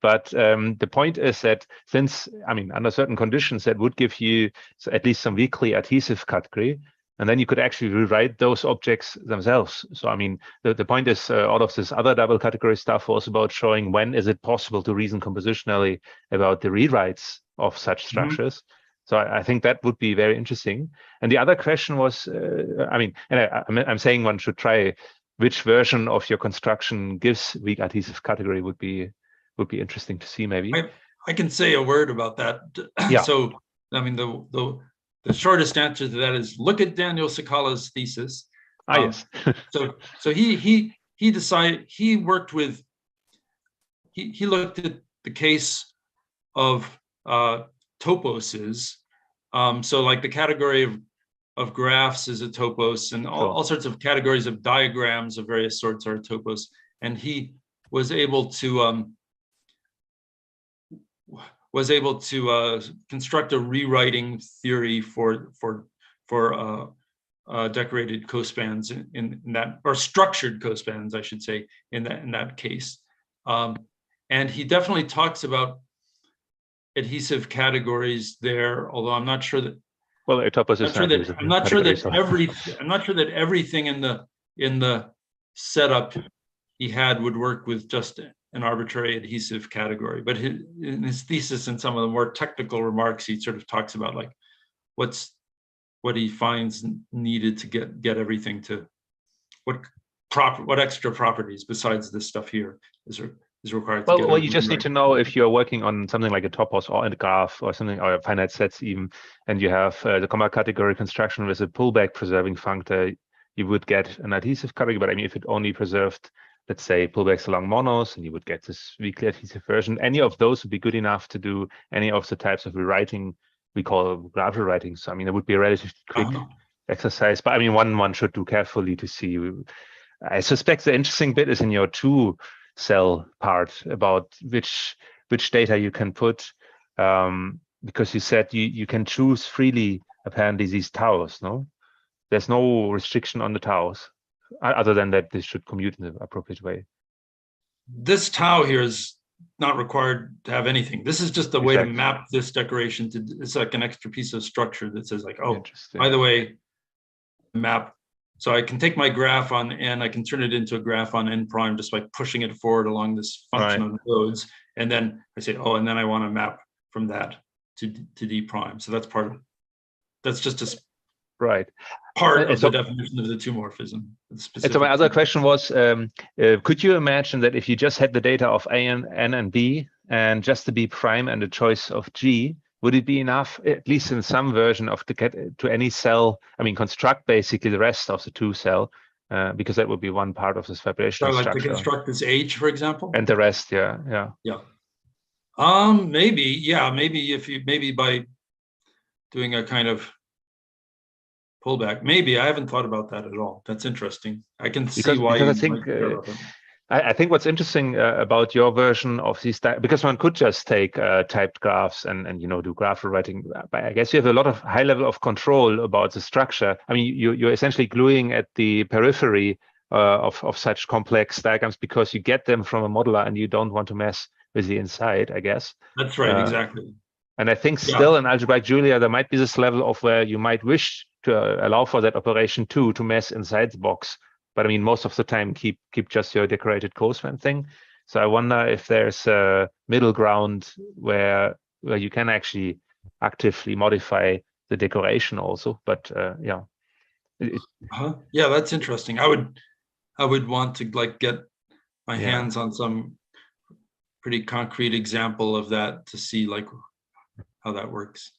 But the point is that since, I mean, under certain conditions, that would give you at least some weakly adhesive category. And then you could actually rewrite those objects themselves. So, I mean, the point is all of this other double category stuff was about showing when is it possible to reason compositionally about the rewrites of such structures. So I think that would be very interesting. And the other question was, I mean, and I'm saying one should try which version of your construction gives weak adhesive category would be interesting to see maybe. I can say a word about that. Yeah. So, I mean, the shortest answer to that is look at Daniel Sakala's thesis. Yes. so he decided, he worked with, he looked at the case of toposes. So like the category of graphs is a topos, and all sorts of categories of diagrams of various sorts are topos. And he was able to construct a rewriting theory for decorated cospans in that, or structured cospans, I should say, in that case. And he definitely talks about adhesive categories there, although I'm not sure that. Well, a topos is I'm not sure that everything in the setup he had would work with just an arbitrary adhesive category. But in his thesis and some of the more technical remarks, he sort of talks about like what he finds needed to get everything to what extra properties besides this stuff here is required. Well, you just need to know if you're working on something like a topos or a graph or something, or finite sets even, and you have the comma category construction with a pullback preserving functor, you would get an adhesive category. But I mean, if it only preserved, let's say, pullbacks along monos, and you would get this weakly adhesive version. Any of those would be good enough to do any of the types of rewriting we call graph rewriting. So I mean, it would be a relatively quick exercise, but I mean, one should do carefully to see. I suspect the interesting bit is in your two-cell part about which data you can put, because you said you can choose freely apparently these taus. No, there's no restriction on the taus, other than that this should commute in the appropriate way. This tau here is not required to have anything. This is just a way to map this decoration to. It's like an extra piece of structure that says like, oh, by the way, map. So I can take my graph on n, I can turn it into a graph on n prime just by pushing it forward along this function of nodes, and then I say, oh, and then I want to map from that to d prime. So that's part of it. That's just a part of the definition of the two-morphism. And so my other question was, could you imagine that if you just had the data of A and N and B and just the B prime and the choice of G, would it be enough, at least in some version, to get to any cell? I mean, construct basically the rest of the two cell, because that would be one part of this vibrational structure. Like to construct this H, for example, and the rest, yeah. Maybe by doing a kind of pullback. Maybe I haven't thought about that at all. That's interesting. I can see why. Because I think I think what's interesting about your version of these, because one could just take typed graphs and do graph rewriting, but I guess you have a lot of high level of control about the structure. I mean, you're essentially gluing at the periphery of such complex diagrams because you get them from a modeler and you don't want to mess with the inside, I guess. That's right, exactly. And I think still in algebraic Julia, there might be this level of where you might wish to allow for that operation too, to mess inside the box. But I mean, most of the time, keep just your decorated Cospan thing. So I wonder if there's a middle ground where you can actually actively modify the decoration also. But yeah. Yeah, that's interesting. I would want to like get my hands on some pretty concrete example of that to see like how that works.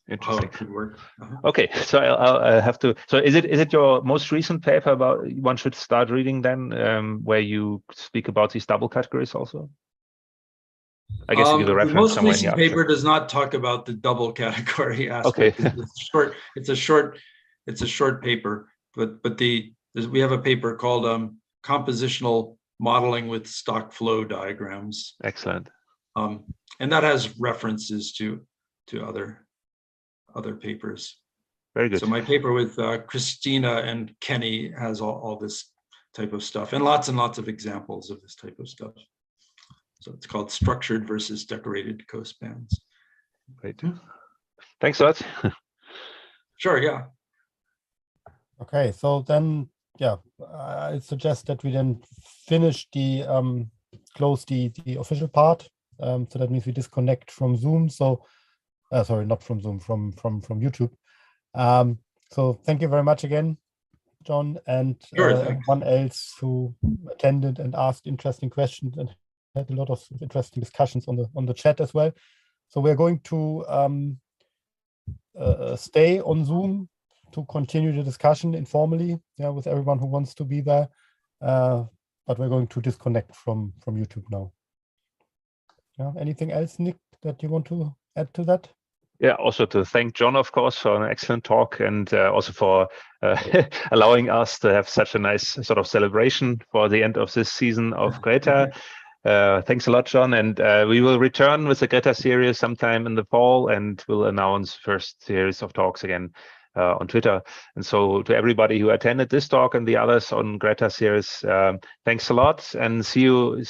Interesting. How it could work. Okay, so I'll have to. So is it your most recent paper about one should start reading then, where you speak about these double categories also? I guess you give a reference. The most somewhere recent in the paper does not talk about the double category aspect. Okay. It's a short paper, but we have a paper called Compositional Modeling with StockFlow Diagrams. Excellent. And that has references to other papers. Very good. So my paper with Christina and Kenny has all this type of stuff and lots of examples of this type of stuff. So it's called Structured versus Decorated Cospans. Great. Thanks a lot. Sure, yeah. Okay, so then, yeah, I suggest that we then finish close the official part. So that means we disconnect from Zoom. So, sorry, not from Zoom, from YouTube. So thank you very much again, John, and everyone else who attended and asked interesting questions and had a lot of interesting discussions on the chat as well. So we're going to stay on Zoom to continue the discussion informally, with everyone who wants to be there. But we're going to disconnect from YouTube now. Yeah. Anything else, Nick, that you want to add to that? Yeah, also to thank John, of course, for an excellent talk and also for allowing us to have such a nice sort of celebration for the end of this season of GReTA. Thanks a lot, John. And we will return with the GReTA series sometime in the fall, and we'll announce first series of talks again on Twitter. And so to everybody who attended this talk and the others on GReTA series, thanks a lot, and see you